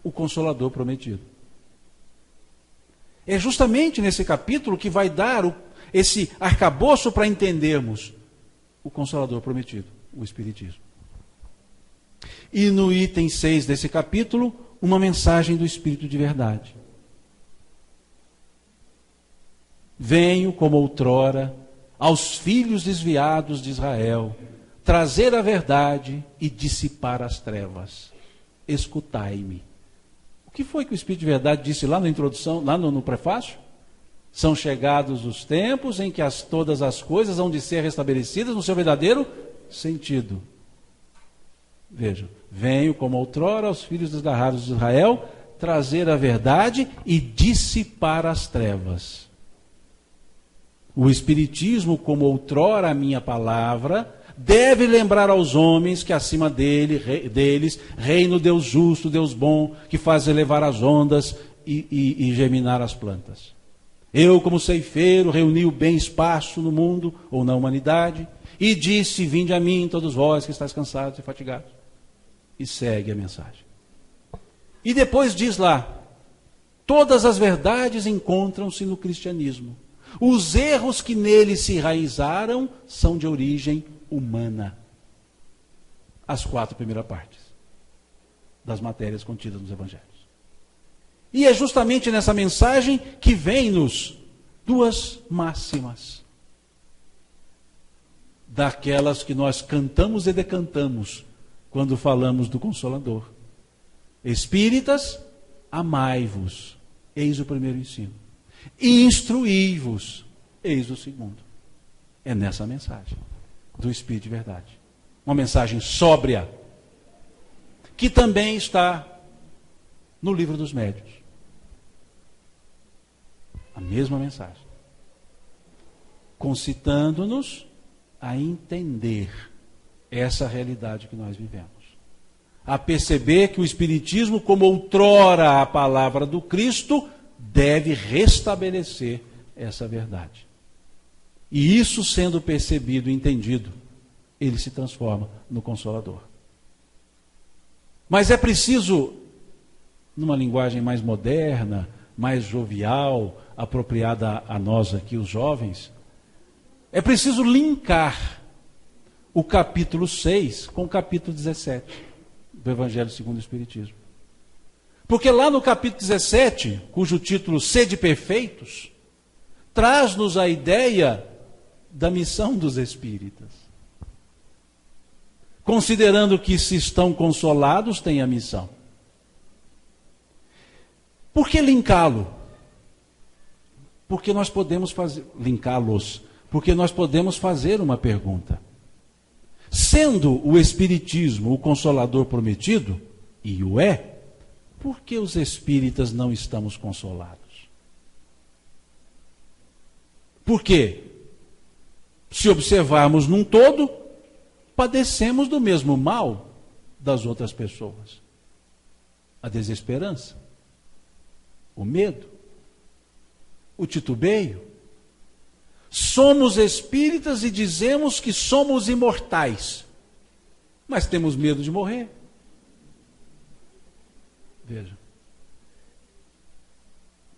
O Consolador prometido. É justamente nesse capítulo que vai dar esse arcabouço para entendermos o Consolador prometido, o Espiritismo. E no item 6 desse capítulo, uma mensagem do Espírito de verdade. Venho, como outrora, aos filhos desviados de Israel, trazer a verdade e dissipar as trevas. Escutai-me. O que foi que o Espírito de verdade disse lá na introdução, lá no prefácio? São chegados os tempos em que todas as coisas hão de ser restabelecidas no seu verdadeiro sentido. Vejam, venho como outrora aos filhos desgarrados de Israel, trazer a verdade e dissipar as trevas. O Espiritismo, como outrora a minha palavra, deve lembrar aos homens que acima deles reina o Deus justo, Deus bom, que faz elevar as ondas e germinar as plantas. Eu, como ceifeiro, reuni o bem esparso no mundo, ou na humanidade, e disse: vinde a mim, todos vós que estáis cansados e fatigados. E segue a mensagem. E depois diz lá: todas as verdades encontram-se no cristianismo. Os erros que nele se enraizaram são de origem humana. As 4 primeiras partes das matérias contidas nos evangelhos. E é justamente nessa mensagem que vem-nos 2 máximas. daquelas que nós cantamos e decantamos quando falamos do Consolador. Espíritas, amai-vos, eis o primeiro ensino. Instruí-vos, eis o segundo. É nessa mensagem do Espírito de Verdade. Uma mensagem sóbria, que também está no Livro dos Médiuns. A mesma mensagem. Concitando-nos a entender essa realidade que nós vivemos. A perceber que o Espiritismo, como outrora a palavra do Cristo, deve restabelecer essa verdade. E isso sendo percebido e entendido, ele se transforma no Consolador. Mas é preciso, numa linguagem mais moderna, mais jovial, apropriada a nós aqui, os jovens, é preciso linkar o capítulo 6 com o capítulo 17 do Evangelho segundo o Espiritismo. Porque lá no capítulo 17, cujo título Sede Perfeitos, traz-nos a ideia da missão dos espíritas. Considerando que se estão consolados, têm a missão. Por que linká-lo? Porque nós podemos fazer, linká-los, porque nós podemos fazer uma pergunta. Sendo o Espiritismo o Consolador prometido, e o é, por que os espíritas não estamos consolados? Por quê? Se observarmos num todo, padecemos do mesmo mal das outras pessoas. A desesperança, o medo, o titubeio. Somos espíritas e dizemos que somos imortais, mas temos medo de morrer. Veja.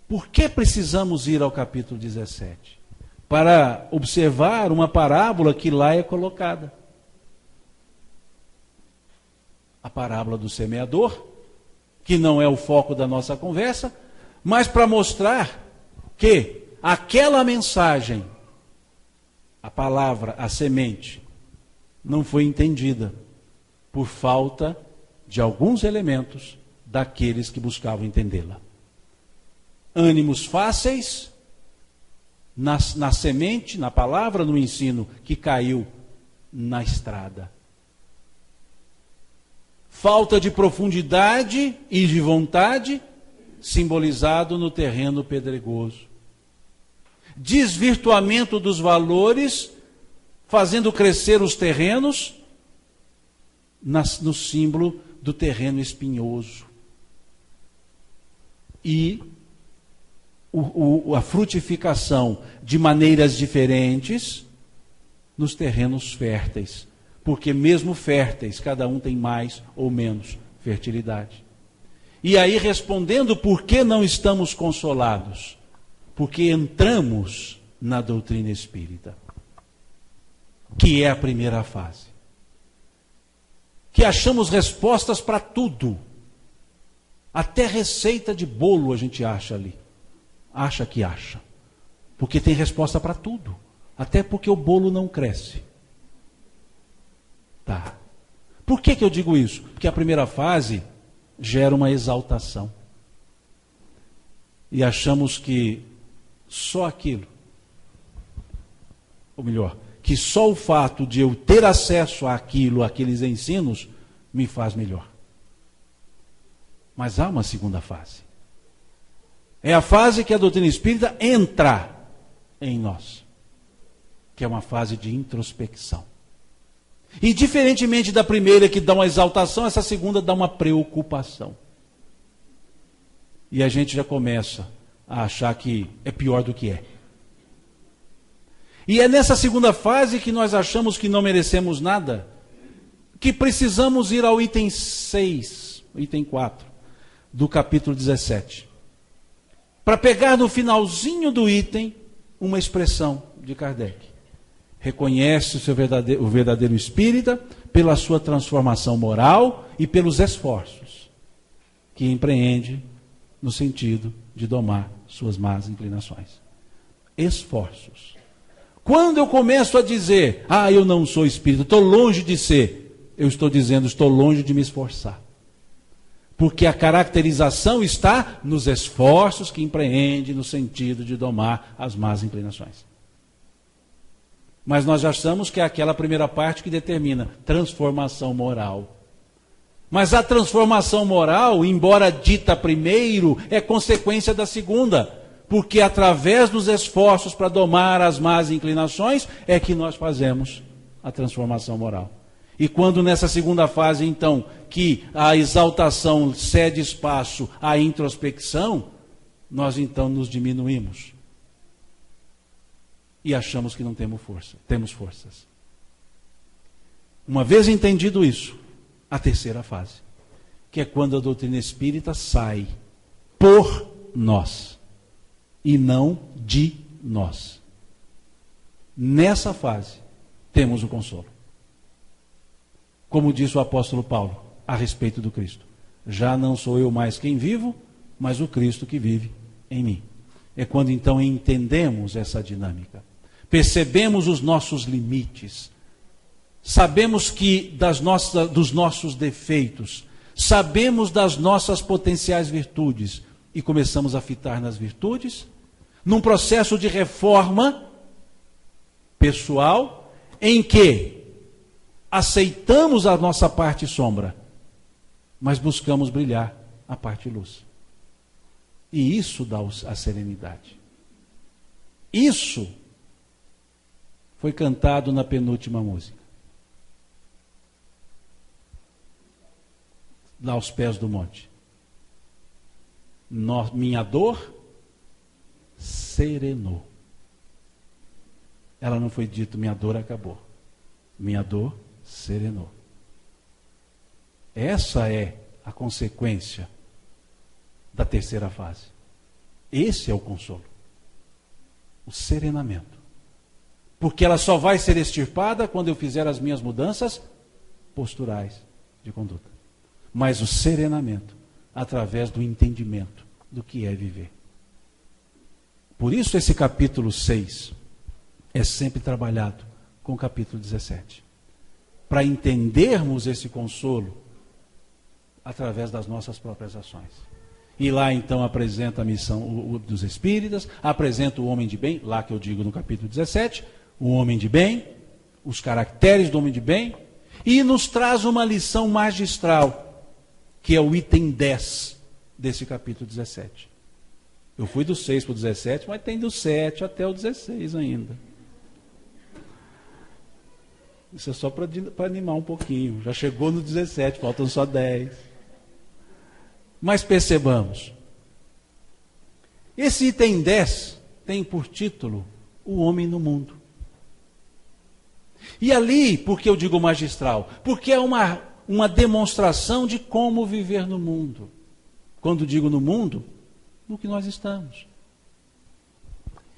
Por que precisamos ir ao capítulo 17? Para observar uma parábola que lá é colocada. A parábola do semeador, que não é o foco da nossa conversa, mas para mostrar que aquela mensagem, a palavra, a semente, não foi entendida por falta de alguns elementos daqueles que buscavam entendê-la. Ânimos fáceis na semente, na palavra, no ensino que caiu na estrada. Falta de profundidade e de vontade, simbolizado no terreno pedregoso. Desvirtuamento dos valores, fazendo crescer os terrenos no símbolo do terreno espinhoso. E a frutificação de maneiras diferentes nos terrenos férteis. Porque mesmo férteis, cada um tem mais ou menos fertilidade. E aí, respondendo por que não estamos consolados? Porque entramos na doutrina espírita, que é a primeira fase. Que achamos respostas para tudo. Até receita de bolo a gente acha ali. Acha que acha. Porque tem resposta para tudo. Até porque o bolo não cresce. Tá. Por que eu digo isso? Porque a primeira fase gera uma exaltação. E achamos que só aquilo, ou melhor, que só o fato de eu ter acesso àquilo, àqueles ensinos, me faz melhor. Mas há uma segunda fase. É a fase que a doutrina espírita entra em nós, que é uma fase de introspecção. E diferentemente da primeira, que dá uma exaltação, essa segunda dá uma preocupação. E a gente já começa a achar que é pior do que é. E é nessa segunda fase que nós achamos que não merecemos nada, que precisamos ir ao item 6, item 4, do capítulo 17. Para pegar no finalzinho do item uma expressão de Kardec. Reconhece o verdadeiro espírita pela sua transformação moral e pelos esforços que empreende no sentido de domar suas más inclinações. Esforços. Quando eu começo a dizer, eu não sou espírita, estou longe de ser, eu estou dizendo, estou longe de me esforçar. Porque a caracterização está nos esforços que empreende no sentido de domar as más inclinações. Mas nós já achamos que é aquela primeira parte que determina transformação moral. Mas a transformação moral, embora dita primeiro, é consequência da segunda. Porque através dos esforços para domar as más inclinações é que nós fazemos a transformação moral. E quando nessa segunda fase, então, que a exaltação cede espaço à introspecção, nós então nos diminuímos. E achamos que não temos força. Temos forças. Uma vez entendido isso, a terceira fase, que é quando a doutrina espírita sai por nós e não de nós. Nessa fase, temos o consolo. Como disse o apóstolo Paulo a respeito do Cristo: já não sou eu mais quem vivo, mas o Cristo que vive em mim. É quando então entendemos essa dinâmica, percebemos os nossos limites, sabemos que dos nossos defeitos, sabemos das nossas potenciais virtudes e começamos a fitar nas virtudes, num processo de reforma pessoal em que aceitamos a nossa parte sombra, mas buscamos brilhar a parte luz. E isso dá a serenidade. Isso foi cantado na penúltima música, lá aos pés do monte. Minha dor serenou. Ela não foi dito, minha dor acabou. Minha dor serenou. Essa é a consequência da terceira fase. Esse é o consolo. O serenamento. Porque ela só vai ser extirpada quando eu fizer as minhas mudanças posturais de conduta. Mas o serenamento, através do entendimento do que é viver. Por isso esse capítulo 6 é sempre trabalhado com o capítulo 17. Para entendermos esse consolo através das nossas próprias ações. E lá então apresenta a missão dos espíritas, apresenta o homem de bem, lá que eu digo no capítulo 17, o homem de bem, os caracteres do homem de bem, e nos traz uma lição magistral, que é o item 10 desse capítulo 17. Eu fui do 6 para o 17, mas tem do 7 até o 16 ainda. Isso é só para animar um pouquinho. Já chegou no 17, faltam só 10. Mas percebamos, esse item 10 tem por título O Homem no Mundo. E ali, por que eu digo magistral? Porque é uma demonstração de como viver no mundo. Quando digo no mundo, no que nós estamos.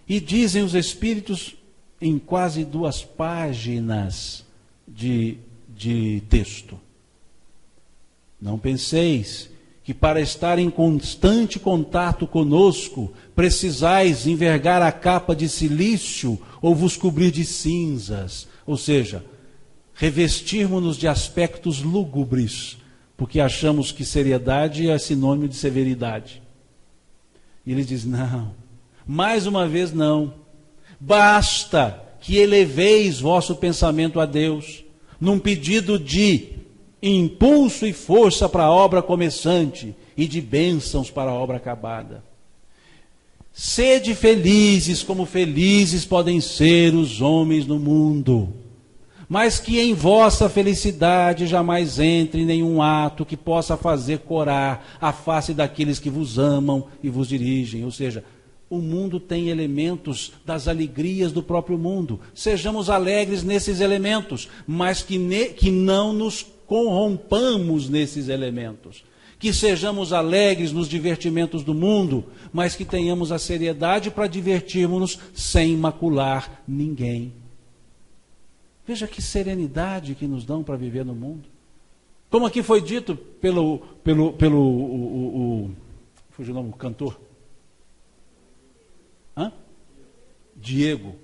E dizem os Espíritos em quase 2 páginas de texto: não penseis que para estar em constante contato conosco precisais envergar a capa de silício ou vos cobrir de cinzas, ou seja, revestirmos-nos de aspectos lúgubres, porque achamos que seriedade é sinônimo de severidade. E ele diz, não, mais uma vez não, basta que eleveis vosso pensamento a Deus, num pedido de impulso e força para a obra começante e de bênçãos para a obra acabada. Sede felizes como felizes podem ser os homens no mundo, mas que em vossa felicidade jamais entre nenhum ato que possa fazer corar a face daqueles que vos amam e vos dirigem. Ou seja, o mundo tem elementos das alegrias do próprio mundo. Sejamos alegres nesses elementos, mas que não nos corrompamos nesses elementos. Que sejamos alegres nos divertimentos do mundo, mas que tenhamos a seriedade para divertirmos-nos sem macular ninguém. Veja que serenidade que nos dão para viver no mundo. Como aqui foi dito fugiu o nome, o cantor? Diego.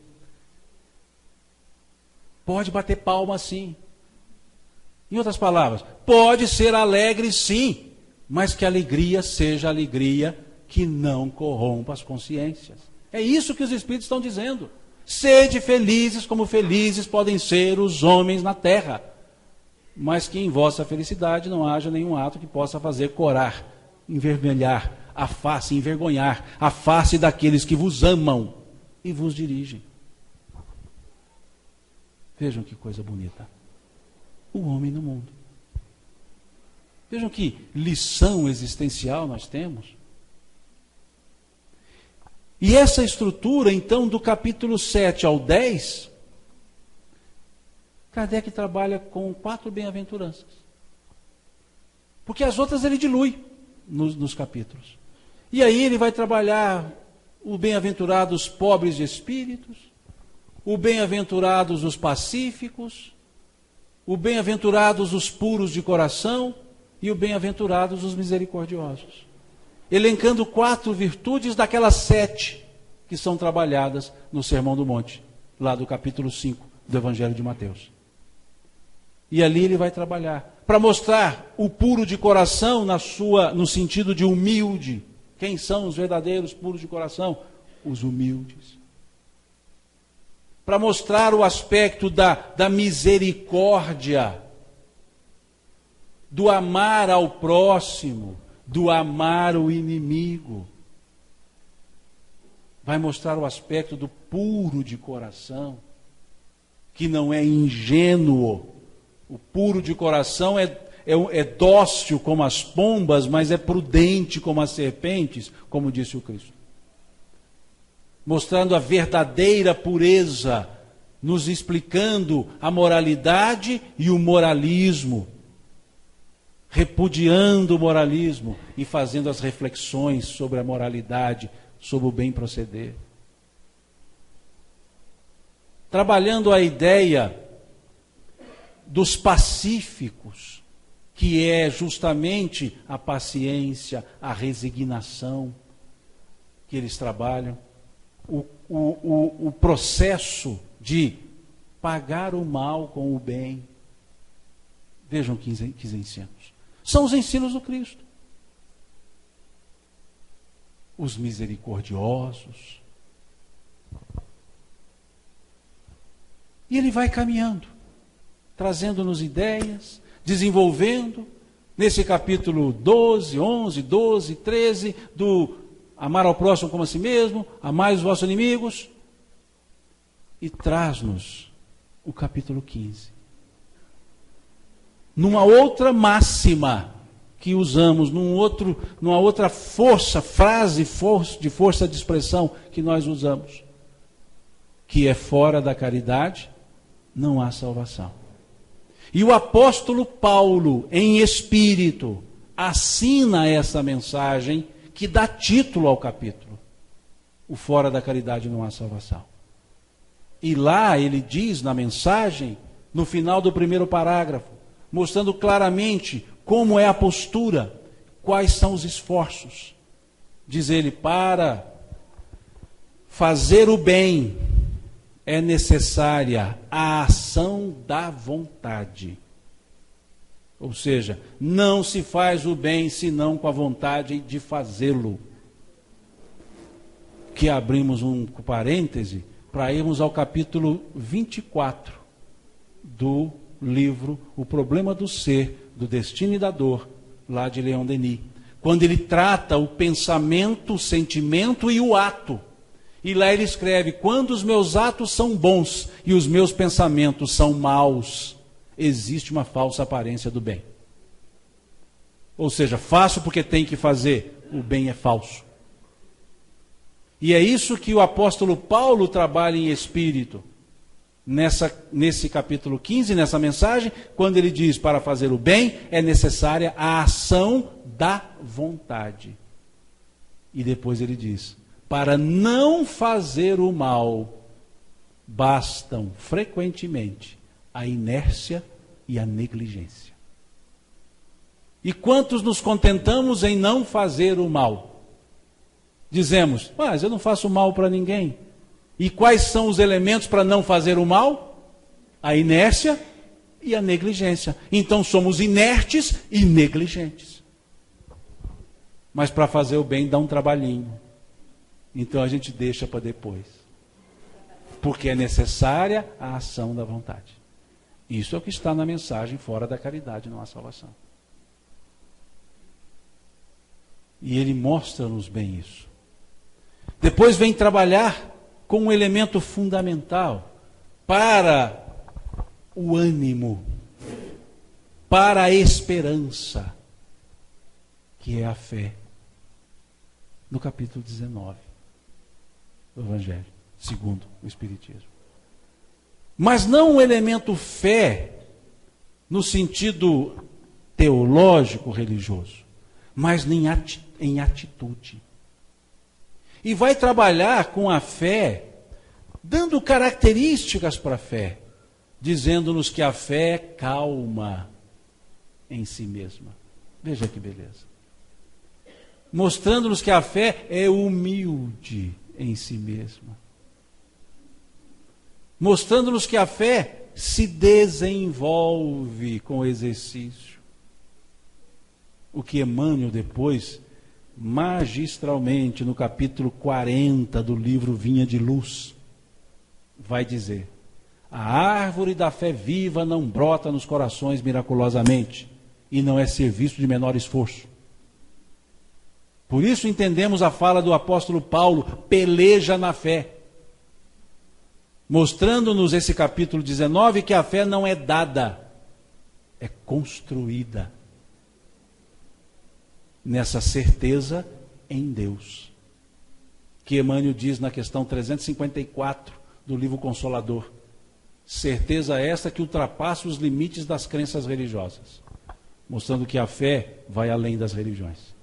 Pode bater palma sim. Em outras palavras, pode ser alegre sim, mas que a alegria seja alegria que não corrompa as consciências. É isso que os Espíritos estão dizendo. Sede felizes como felizes podem ser os homens na terra, mas que em vossa felicidade não haja nenhum ato que possa fazer corar, envermelhar a face, envergonhar a face daqueles que vos amam e vos dirigem. Vejam que coisa bonita. O homem no mundo. Vejam que lição existencial nós temos. E essa estrutura, então, do capítulo 7 ao 10, Kardec trabalha com 4 bem-aventuranças. Porque as outras ele dilui nos capítulos. E aí ele vai trabalhar o bem-aventurados pobres de espíritos, o bem-aventurados os pacíficos, o bem-aventurados os puros de coração e o bem-aventurados os misericordiosos. Elencando 4 virtudes daquelas 7 que são trabalhadas no Sermão do Monte, lá do capítulo 5 do Evangelho de Mateus. E ali ele vai trabalhar para mostrar o puro de coração no sentido de humilde. Quem são os verdadeiros puros de coração? Os humildes. Para mostrar o aspecto da misericórdia, do amar ao próximo, do amar o inimigo. Vai mostrar o aspecto do puro de coração, que não é ingênuo. O puro de coração é dócil como as pombas, mas é prudente como as serpentes, como disse o Cristo. Mostrando a verdadeira pureza, nos explicando a moralidade e o moralismo, repudiando o moralismo e fazendo as reflexões sobre a moralidade, sobre o bem proceder. Trabalhando a ideia dos pacíficos, que é justamente a paciência, a resignação que eles trabalham, o processo de pagar o mal com o bem. Vejam que ensinos. São os ensinos do Cristo. Os misericordiosos. E ele vai caminhando, trazendo-nos ideias, desenvolvendo, nesse capítulo 12, 11, 12, 13, do amar ao próximo como a si mesmo, amai os vossos inimigos, e traz-nos o capítulo 15. Numa outra máxima que usamos, numa outra frase de força de expressão que nós usamos, que é fora da caridade, não há salvação. E o apóstolo Paulo, em espírito, assina essa mensagem que dá título ao capítulo. O fora da caridade não há salvação. E lá ele diz na mensagem, no final do primeiro parágrafo, mostrando claramente como é a postura, quais são os esforços. Diz ele, para fazer o bem é necessária a ação da vontade. Ou seja, não se faz o bem senão com a vontade de fazê-lo. Que abrimos um parêntese para irmos ao capítulo 24 do livro O Problema do Ser, do Destino e da Dor, lá de Leon Denis. Quando ele trata o pensamento, o sentimento e o ato. E lá ele escreve, quando os meus atos são bons e os meus pensamentos são maus, existe uma falsa aparência do bem. Ou seja, faço porque tem que fazer, o bem é falso. E é isso que o apóstolo Paulo trabalha em espírito, nesse capítulo 15, nessa mensagem, quando ele diz, para fazer o bem é necessária a ação da vontade. E depois ele diz, para não fazer o mal, bastam frequentemente a inércia e a negligência. E quantos nos contentamos em não fazer o mal? Dizemos, mas eu não faço mal para ninguém. E quais são os elementos para não fazer o mal? a inércia e a negligência. Então somos inertes e negligentes. Mas para fazer o bem dá um trabalhinho. Então a gente deixa para depois. Porque é necessária a ação da vontade. Isso é o que está na mensagem: fora da caridade não há salvação. E ele mostra-nos bem isso. Depois vem trabalhar com um elemento fundamental para o ânimo, para a esperança, que é a fé. No capítulo 19 do Evangelho, segundo o Espiritismo. Mas não o elemento fé no sentido teológico religioso, mas em atitude. E vai trabalhar com a fé, dando características para a fé, dizendo-nos que a fé é calma em si mesma. Veja que beleza. Mostrando-nos que a fé é humilde em si mesma. Mostrando-nos que a fé se desenvolve com o exercício. O que Emmanuel depois, magistralmente, no capítulo 40 do livro Vinha de Luz, vai dizer: a árvore da fé viva não brota nos corações miraculosamente e não é serviço de menor esforço. Por isso entendemos a fala do apóstolo Paulo: peleja na fé. Mostrando-nos esse capítulo 19 que a fé não é dada, é construída nessa certeza em Deus, que Emmanuel diz na questão 354 do livro Consolador. Certeza esta que ultrapassa os limites das crenças religiosas, mostrando que a fé vai além das religiões.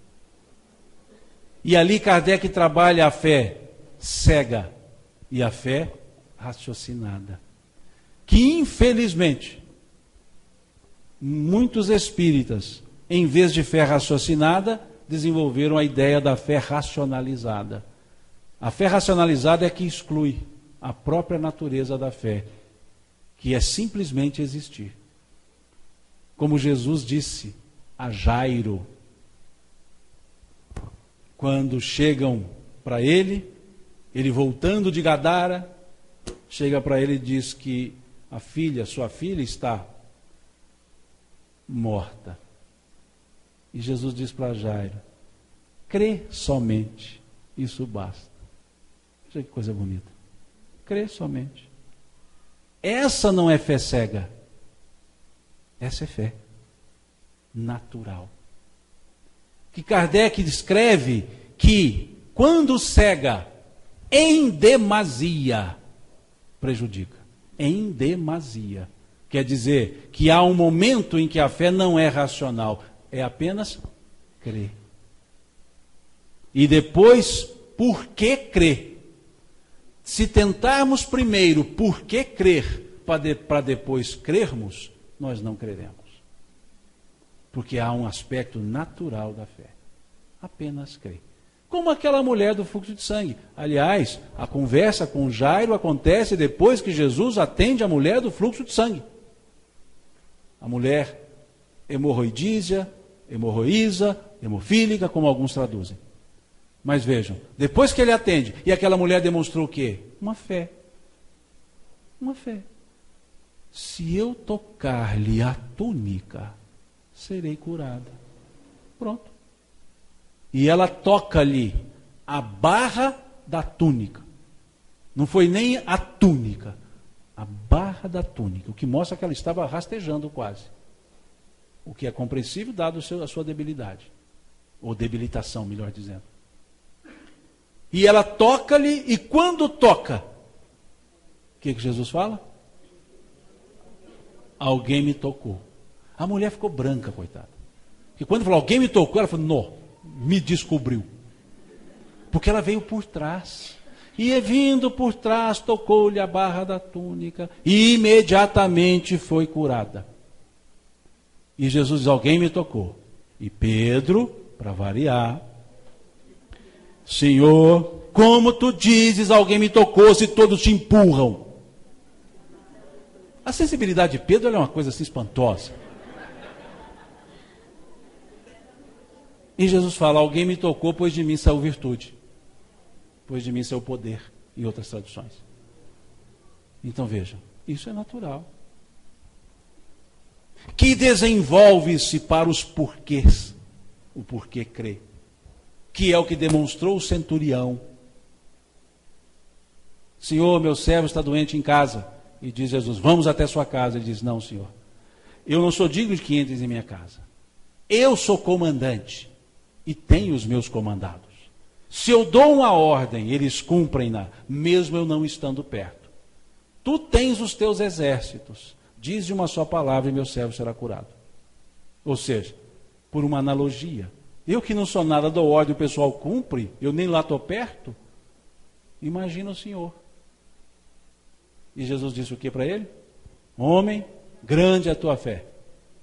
E ali Kardec trabalha a fé cega e a fé raciocinada, que infelizmente muitos espíritas, em vez de fé raciocinada, desenvolveram a ideia da fé racionalizada. A fé racionalizada é que exclui a própria natureza da fé, que é simplesmente existir. Como Jesus disse a Jairo, quando chegam para ele voltando de Gadara, chega para ele e diz que sua filha está morta. E Jesus diz para Jairo: crê somente, isso basta. Veja que coisa bonita. Crê somente. Essa não é fé cega. Essa é fé natural. Que Kardec descreve que, quando cega, em demasia, prejudica. Em demasia. Quer dizer que há um momento em que a fé não é racional, é apenas crer. E depois, por que crer? Se tentarmos primeiro por que crer, para depois crermos, nós não creremos. Porque há um aspecto natural da fé. Apenas crer. Como aquela mulher do fluxo de sangue. Aliás, a conversa com Jairo acontece depois que Jesus atende a mulher do fluxo de sangue. A mulher hemorroísa, hemofílica, como alguns traduzem. Mas vejam, depois que ele atende, e aquela mulher demonstrou o quê? Uma fé. Uma fé. Se eu tocar-lhe a túnica, serei curada. Pronto. E ela toca-lhe a barra da túnica. Não foi nem a túnica, a barra da túnica, o que mostra que ela estava rastejando quase. O que é compreensível dado a sua debilidade. Ou debilitação, melhor dizendo. E ela toca-lhe, e quando toca, o que Jesus fala? Alguém me tocou. A mulher ficou branca, coitada. Porque quando falou, alguém me tocou, ela falou, não, me descobriu. Porque ela veio por trás. E vindo por trás, tocou-lhe a barra da túnica. E imediatamente foi curada. E Jesus diz, alguém me tocou. E Pedro, para variar, Senhor, como tu dizes, alguém me tocou, se todos te empurram? A sensibilidade de Pedro ela é uma coisa assim espantosa. E Jesus fala, alguém me tocou, pois de mim saiu virtude. Pois de mim saiu poder, em outras traduções. Então vejam, isso é natural. Que desenvolve-se para os porquês, o porquê crê, que é o que demonstrou o centurião. Senhor, meu servo está doente em casa. E diz Jesus, vamos até sua casa. Ele diz, não, Senhor, eu não sou digno de que entres em minha casa. Eu sou comandante e tenho os meus comandados. Se eu dou uma ordem, eles cumprem-na, mesmo eu não estando perto. Tu tens os teus exércitos, dize uma só palavra e meu servo será curado. Ou seja, por uma analogia, eu que não sou nada, dou ordem, o pessoal cumpre, eu nem lá estou perto. Imagina o Senhor. E Jesus disse o que para ele? Homem, grande é a tua fé,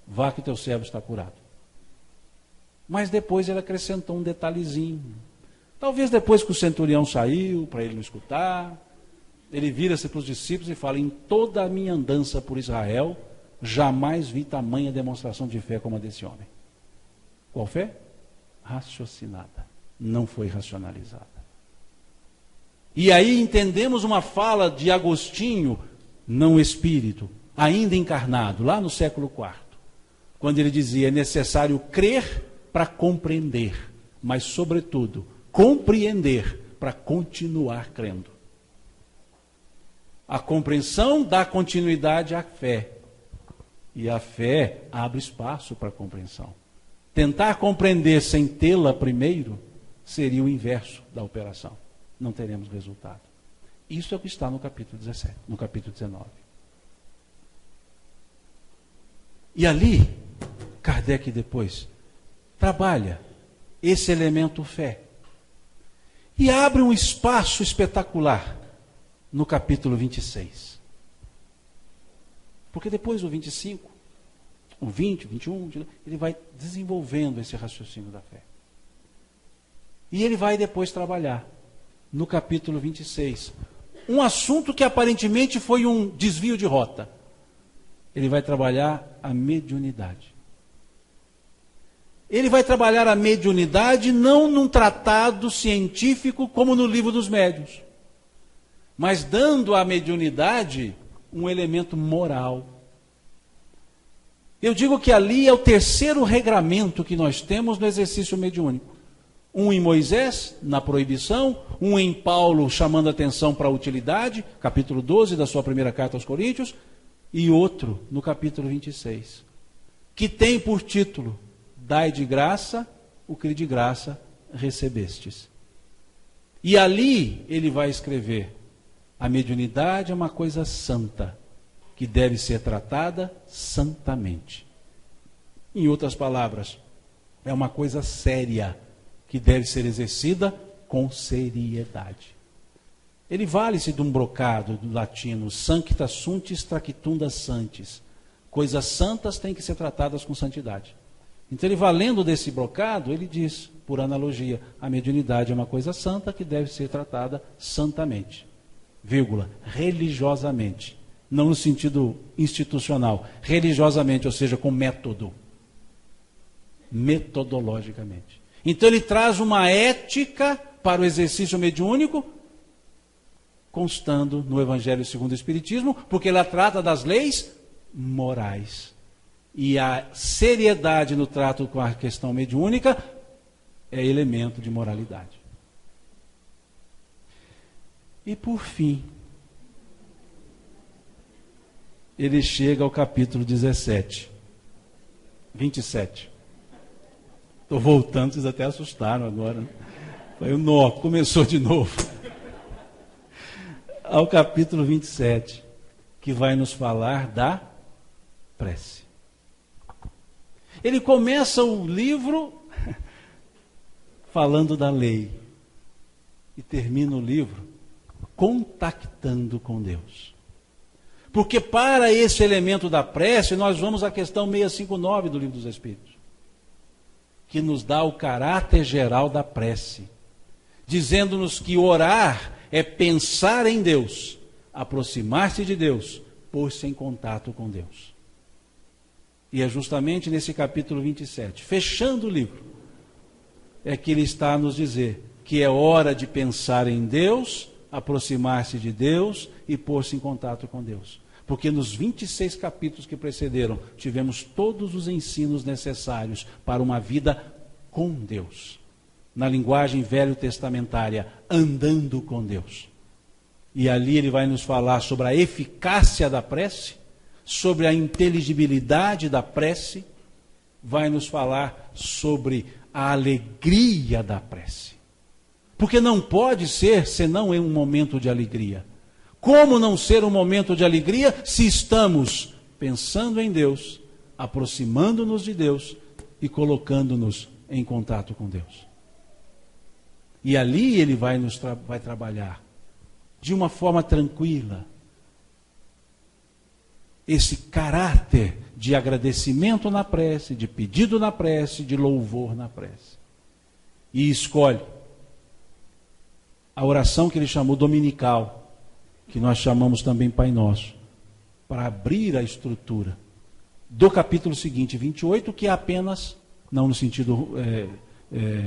vá que teu servo está curado. Mas depois ele acrescentou um detalhezinho. Talvez depois que o centurião saiu, para ele não escutar, ele vira-se para os discípulos e fala, em toda a minha andança por Israel, jamais vi tamanha demonstração de fé como a desse homem. Qual fé? Raciocinada, não foi racionalizada. E aí entendemos uma fala de Agostinho, não espírito, ainda encarnado, lá no século IV, quando ele dizia, é necessário crer para compreender, mas sobretudo, compreender para continuar crendo. A compreensão dá continuidade à fé. E a fé abre espaço para a compreensão. Tentar compreender sem tê-la primeiro seria o inverso da operação. Não teremos resultado. Isso é o que está no capítulo 17, no capítulo 19. E ali, Kardec depois trabalha esse elemento fé. E abre um espaço espetacular no capítulo 26. Porque depois do 25, o 20, o 21, ele vai desenvolvendo esse raciocínio da fé. E ele vai depois trabalhar no capítulo 26 um assunto que aparentemente foi um desvio de rota. Ele vai trabalhar a mediunidade. Ele vai trabalhar a mediunidade não num tratado científico como no Livro dos Médiuns, mas dando à mediunidade um elemento moral. Eu digo que ali é o terceiro regramento que nós temos no exercício mediúnico. Um em Moisés, na proibição, um em Paulo, chamando a atenção para a utilidade, capítulo 12 da sua primeira carta aos Coríntios, e outro no capítulo 26, que tem por título, dai de graça o que de graça recebestes. E ali ele vai escrever, a mediunidade é uma coisa santa, que deve ser tratada santamente. Em outras palavras, é uma coisa séria, que deve ser exercida com seriedade. Ele vale-se de um brocado do latino, sancta sunt tractunda santis. Coisas santas têm que ser tratadas com santidade. Então ele, valendo desse brocado, ele diz, por analogia, a mediunidade é uma coisa santa que deve ser tratada santamente, vírgula, religiosamente, não no sentido institucional, religiosamente, ou seja, com método, metodologicamente. Então ele traz uma ética para o exercício mediúnico, constando no Evangelho segundo o Espiritismo, porque ela trata das leis morais. E a seriedade no trato com a questão mediúnica é elemento de moralidade. E por fim, ele chega ao capítulo 17, 27. Estou voltando, vocês até assustaram agora. Né? Foi o nó, começou de novo. Ao capítulo 27, que vai nos falar da prece. Ele começa o livro falando da lei e termina o livro contactando com Deus. Porque para esse elemento da prece, nós vamos à questão 659 do Livro dos Espíritos, que nos dá o caráter geral da prece, dizendo-nos que orar é pensar em Deus, aproximar-se de Deus, pôs-se em contato com Deus. E é justamente nesse capítulo 27, fechando o livro, é que ele está a nos dizer que é hora de pensar em Deus, aproximar-se de Deus e pôr-se em contato com Deus. Porque nos 26 capítulos que precederam, tivemos todos os ensinos necessários para uma vida com Deus. Na linguagem velho-testamentária, andando com Deus. E ali ele vai nos falar sobre a eficácia da prece, sobre a inteligibilidade da prece, vai nos falar sobre a alegria da prece. Porque não pode ser senão em um momento de alegria. Como não ser um momento de alegria se estamos pensando em Deus, aproximando-nos de Deus e colocando-nos em contato com Deus? E ali ele vai trabalhar de uma forma tranquila esse caráter de agradecimento na prece, de pedido na prece, de louvor na prece. E escolhe a oração que ele chamou dominical, que nós chamamos também Pai Nosso, para abrir a estrutura do capítulo seguinte, 28, que é apenas, não no sentido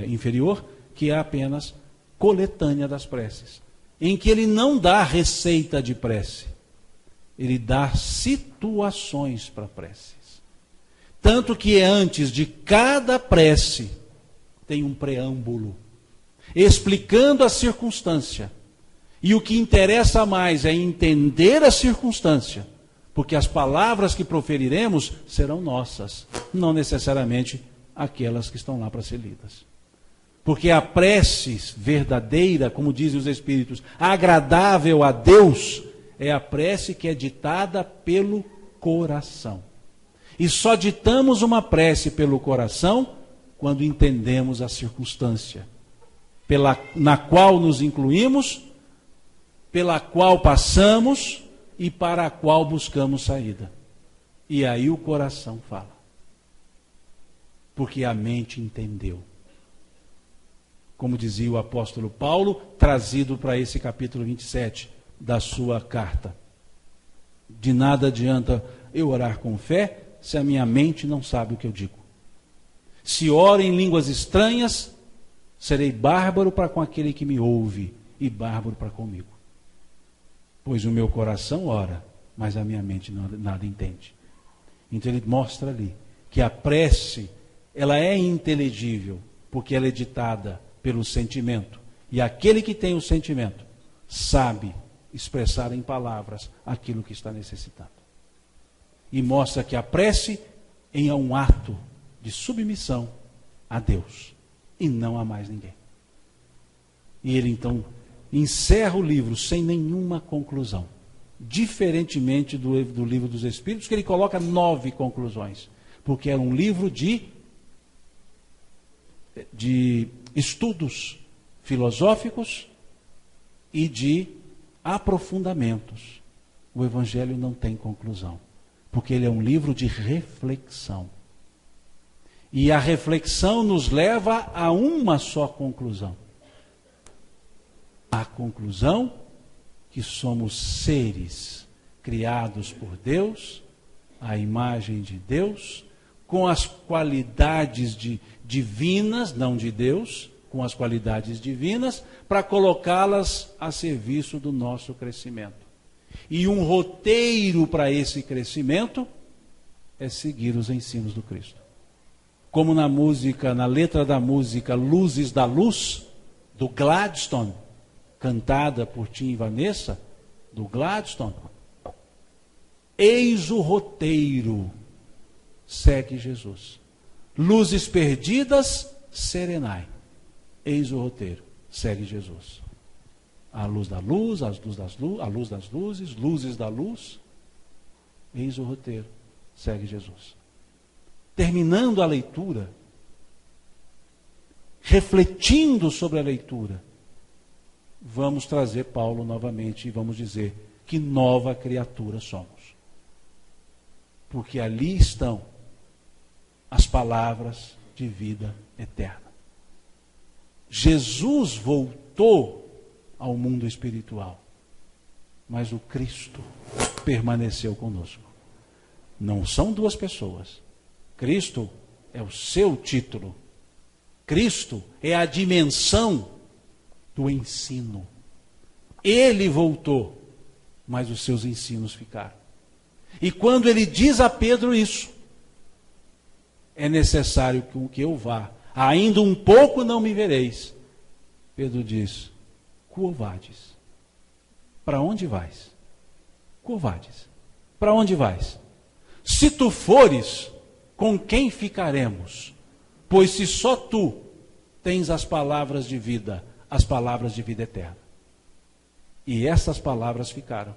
inferior, que é apenas coletânea das preces, em que ele não dá receita de prece, ele dá situações para preces. Tanto que antes de cada prece tem um preâmbulo, explicando a circunstância. E o que interessa mais é entender a circunstância, porque as palavras que proferiremos serão nossas, não necessariamente aquelas que estão lá para ser lidas. Porque a prece verdadeira, como dizem os Espíritos, agradável a Deus, é a prece que é ditada pelo coração. E só ditamos uma prece pelo coração quando entendemos a circunstância na qual nos incluímos, pela qual passamos e para a qual buscamos saída. E aí o coração fala. Porque a mente entendeu. Como dizia o apóstolo Paulo, trazido para esse capítulo 27 da sua carta. De nada adianta eu orar com fé se a minha mente não sabe o que eu digo. Se oro em línguas estranhas, serei bárbaro para com aquele que me ouve e bárbaro para comigo. Pois o meu coração ora, mas a minha mente nada entende. Então ele mostra ali que a prece, ela é inteligível, porque ela é ditada pelo sentimento. E aquele que tem o sentimento sabe expressar em palavras aquilo que está necessitado. E mostra que a prece é um ato de submissão a Deus e não a mais ninguém. E ele então encerra o livro sem nenhuma conclusão, diferentemente do livro dos Espíritos, que ele coloca 9 conclusões, porque era um livro de estudos filosóficos e de aprofundamentos. O Evangelho não tem conclusão, porque ele é um livro de reflexão. E a reflexão nos leva a uma só conclusão. A conclusão que somos seres criados por Deus, à imagem de Deus, com as qualidades divinas, não de Deus, com as qualidades divinas, para colocá-las a serviço do nosso crescimento. E um roteiro para esse crescimento é seguir os ensinos do Cristo. Como na música, na letra da música Luzes da Luz, do Gladstone, cantada por Tim e Vanessa, do Gladstone, eis o roteiro, segue Jesus. Luzes perdidas, serenai. Eis o roteiro, segue Jesus. A luz da luz, a luz das luzes, luzes da luz, eis o roteiro, segue Jesus. Terminando a leitura, refletindo sobre a leitura, vamos trazer Paulo novamente e vamos dizer que nova criatura somos. Porque ali estão as palavras de vida eterna. Jesus voltou ao mundo espiritual, mas o Cristo permaneceu conosco. Não são duas pessoas. Cristo é o seu título. Cristo é a dimensão do ensino. Ele voltou, mas os seus ensinos ficaram. E quando ele diz a Pedro isso, é necessário que eu vá. Ainda um pouco não me vereis. Pedro diz: quo vades? Para onde vais? Quo vades? Para onde vais? Se tu fores, com quem ficaremos? Pois se só tu tens as palavras de vida eterna. E essas palavras ficaram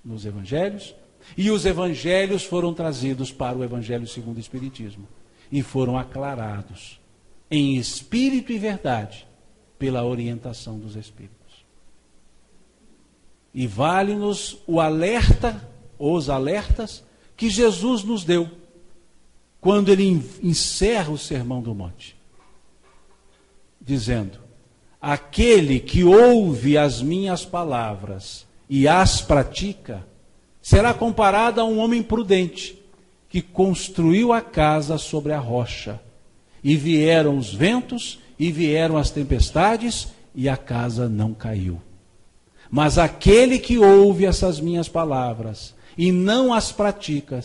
nos evangelhos, e os evangelhos foram trazidos para o Evangelho segundo o Espiritismo, e foram aclarados em espírito e verdade pela orientação dos Espíritos. E vale-nos o alerta, os alertas que Jesus nos deu quando ele encerra o Sermão do Monte, dizendo: aquele que ouve as minhas palavras e as pratica, será comparado a um homem prudente que construiu a casa sobre a rocha. E vieram os ventos, e vieram as tempestades, e a casa não caiu. Mas aquele que ouve essas minhas palavras e não as pratica,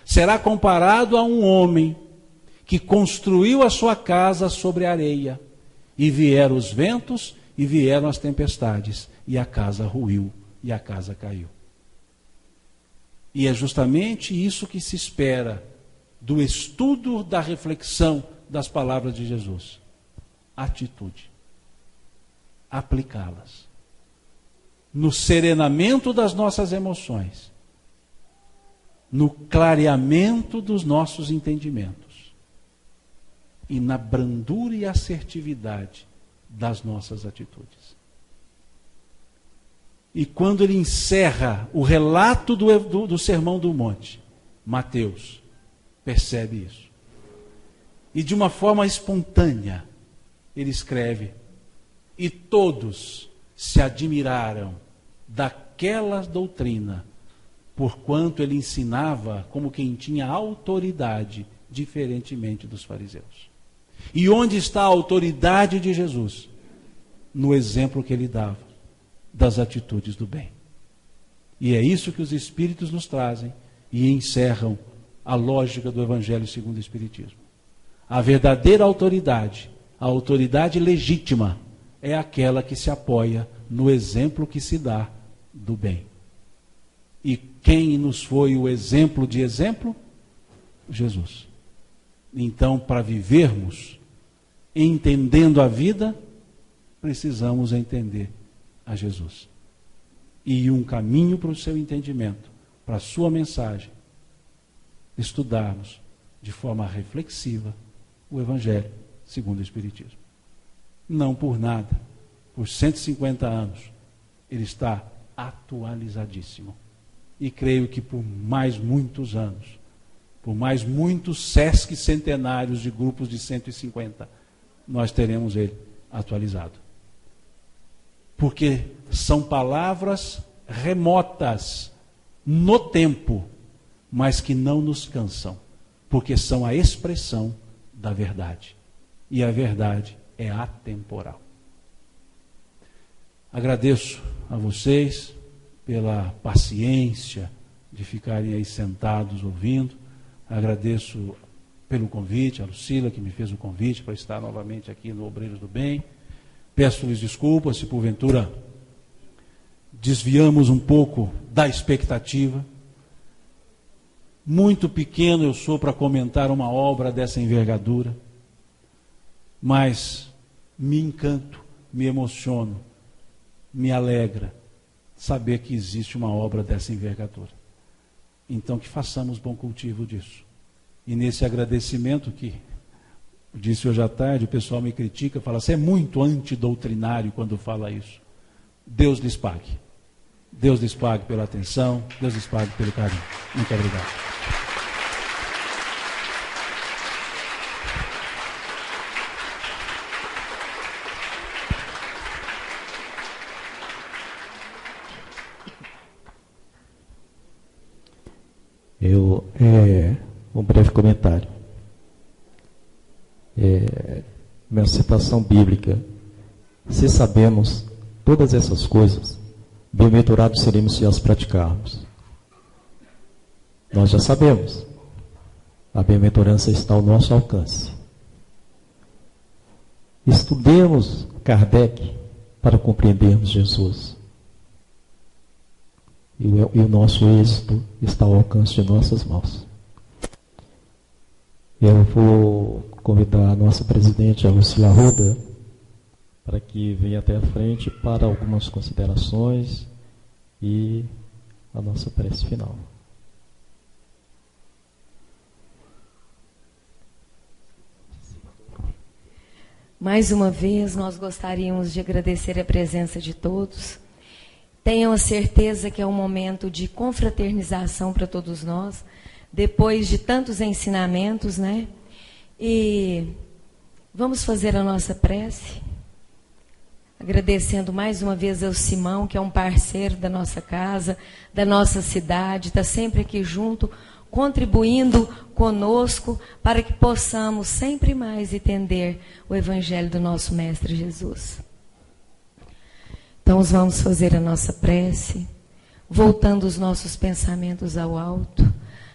será comparado a um homem que construiu a sua casa sobre a areia. E vieram os ventos, e vieram as tempestades, e a casa ruiu, e a casa caiu. E é justamente isso que se espera do estudo, da reflexão das palavras de Jesus. Atitude. Aplicá-las. No serenamento das nossas emoções. No clareamento dos nossos entendimentos. E na brandura e assertividade das nossas atitudes. E quando ele encerra o relato do Sermão do Monte, Mateus percebe isso. E de uma forma espontânea, ele escreve: e todos se admiraram daquela doutrina, porquanto ele ensinava como quem tinha autoridade, diferentemente dos fariseus. E onde está a autoridade de Jesus? No exemplo que ele dava das atitudes do bem. E é isso que os Espíritos nos trazem e encerram a lógica do Evangelho segundo o Espiritismo. A verdadeira autoridade, a autoridade legítima, é aquela que se apoia no exemplo que se dá do bem. E quem nos foi o exemplo de exemplo? Jesus. Então, para vivermos entendendo a vida, precisamos entender a Jesus. E um caminho para o seu entendimento, para a sua mensagem, estudarmos de forma reflexiva o Evangelho segundo o Espiritismo. Não por nada, por 150 anos, ele está atualizadíssimo. E creio que por mais muitos anos, por mais muitos SESC centenários de grupos de 150, nós teremos ele atualizado. Porque são palavras remotas no tempo, mas que não nos cansam, porque são a expressão da verdade. E a verdade é atemporal. Agradeço a vocês pela paciência de ficarem aí sentados ouvindo. Agradeço pelo convite, a Lucila que me fez o convite para estar novamente aqui no Obreiros do Bem. Peço-lhes desculpas se porventura desviamos um pouco da expectativa. Muito pequeno eu sou para comentar uma obra dessa envergadura, mas me encanto, me emociono, me alegra saber que existe uma obra dessa envergadura. Então que façamos bom cultivo disso. E nesse agradecimento que disse hoje à tarde, o pessoal me critica, fala: você é muito antidoutrinário quando fala isso. Deus lhes pague. Deus lhes pague pela atenção, Deus lhes pague pelo carinho. Muito obrigado. Um breve comentário. Minha citação bíblica. Se sabemos todas essas coisas, bem-aventurados seremos se as praticarmos. Nós já sabemos. A bem-aventurança está ao nosso alcance. Estudemos Kardec para compreendermos Jesus. E o nosso êxito está ao alcance de nossas mãos. Eu vou convidar a nossa presidente, a Lucila Arruda, para que venha até a frente para algumas considerações e a nossa prece final. Mais uma vez, nós gostaríamos de agradecer a presença de todos. Tenham a certeza que é um momento de confraternização para todos nós, depois de tantos ensinamentos, né? E vamos fazer a nossa prece, agradecendo mais uma vez ao Simão, que é um parceiro da nossa casa, da nossa cidade, está sempre aqui junto, contribuindo conosco para que possamos sempre mais entender o Evangelho do nosso Mestre Jesus. Então, vamos fazer a nossa prece, voltando os nossos pensamentos ao alto,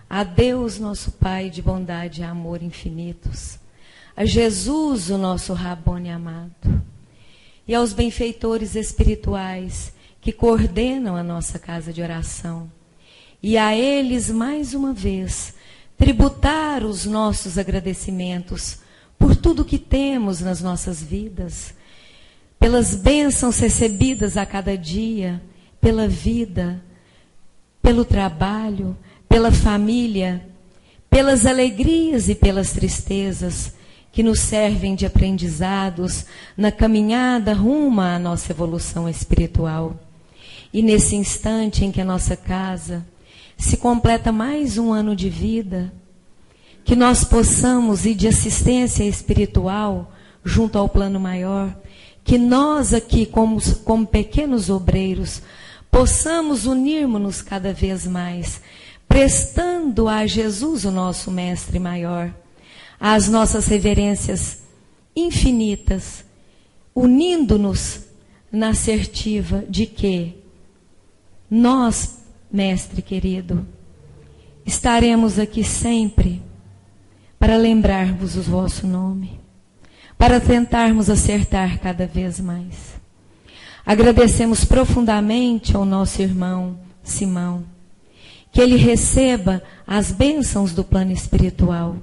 a Deus, nosso Pai de bondade e amor infinitos, a Jesus, o nosso Rabone amado, e aos benfeitores espirituais que coordenam a nossa casa de oração, e a eles, mais uma vez, tributar os nossos agradecimentos por tudo que temos nas nossas vidas, pelas bênçãos recebidas a cada dia, pela vida, pelo trabalho, pela família, pelas alegrias e pelas tristezas que nos servem de aprendizados na caminhada rumo à nossa evolução espiritual. E nesse instante em que a nossa casa se completa mais um ano de vida, que nós possamos ir de assistência espiritual junto ao plano maior, que nós aqui, como pequenos obreiros, possamos unirmos-nos cada vez mais, prestando a Jesus, o nosso Mestre maior, as nossas reverências infinitas, unindo-nos na assertiva de que nós, Mestre querido, estaremos aqui sempre para lembrarmos o vosso nome, para tentarmos acertar cada vez mais. Agradecemos profundamente ao nosso irmão Simão, que ele receba as bênçãos do plano espiritual,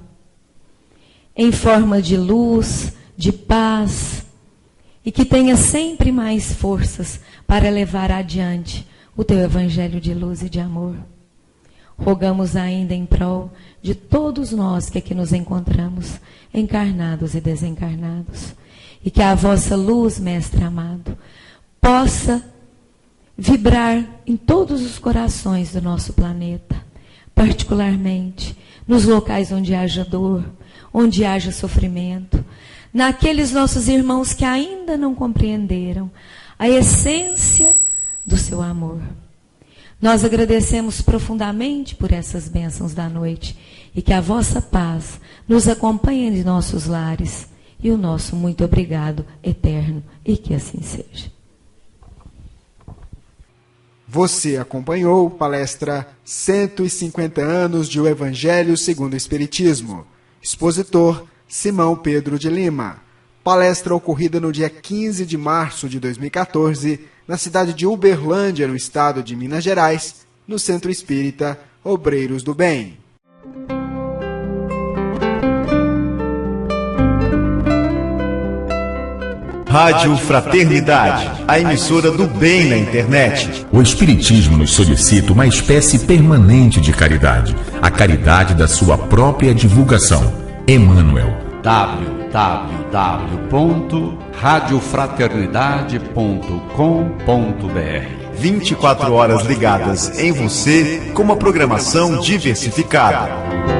em forma de luz, de paz, e que tenha sempre mais forças para levar adiante o teu evangelho de luz e de amor. Rogamos ainda em prol de todos nós que aqui nos encontramos, encarnados e desencarnados, e que a vossa luz, Mestre amado, possa vibrar em todos os corações do nosso planeta, particularmente nos locais onde haja dor, onde haja sofrimento, naqueles nossos irmãos que ainda não compreenderam a essência do seu amor. Nós agradecemos profundamente por essas bênçãos da noite e que a vossa paz nos acompanhe em nossos lares e o nosso muito obrigado eterno, e que assim seja. Você acompanhou palestra 150 anos de O Evangelho segundo o Espiritismo. Expositor Simão Pedro de Lima. Palestra ocorrida no dia 15 de março de 2014, na cidade de Uberlândia, no estado de Minas Gerais, no Centro Espírita Obreiros do Bem. Rádio Fraternidade, a emissora do bem na internet. O Espiritismo nos solicita uma espécie permanente de caridade, a caridade da sua própria divulgação. Emmanuel. www.radiofraternidade.com.br 24 horas ligadas em você com uma programação diversificada.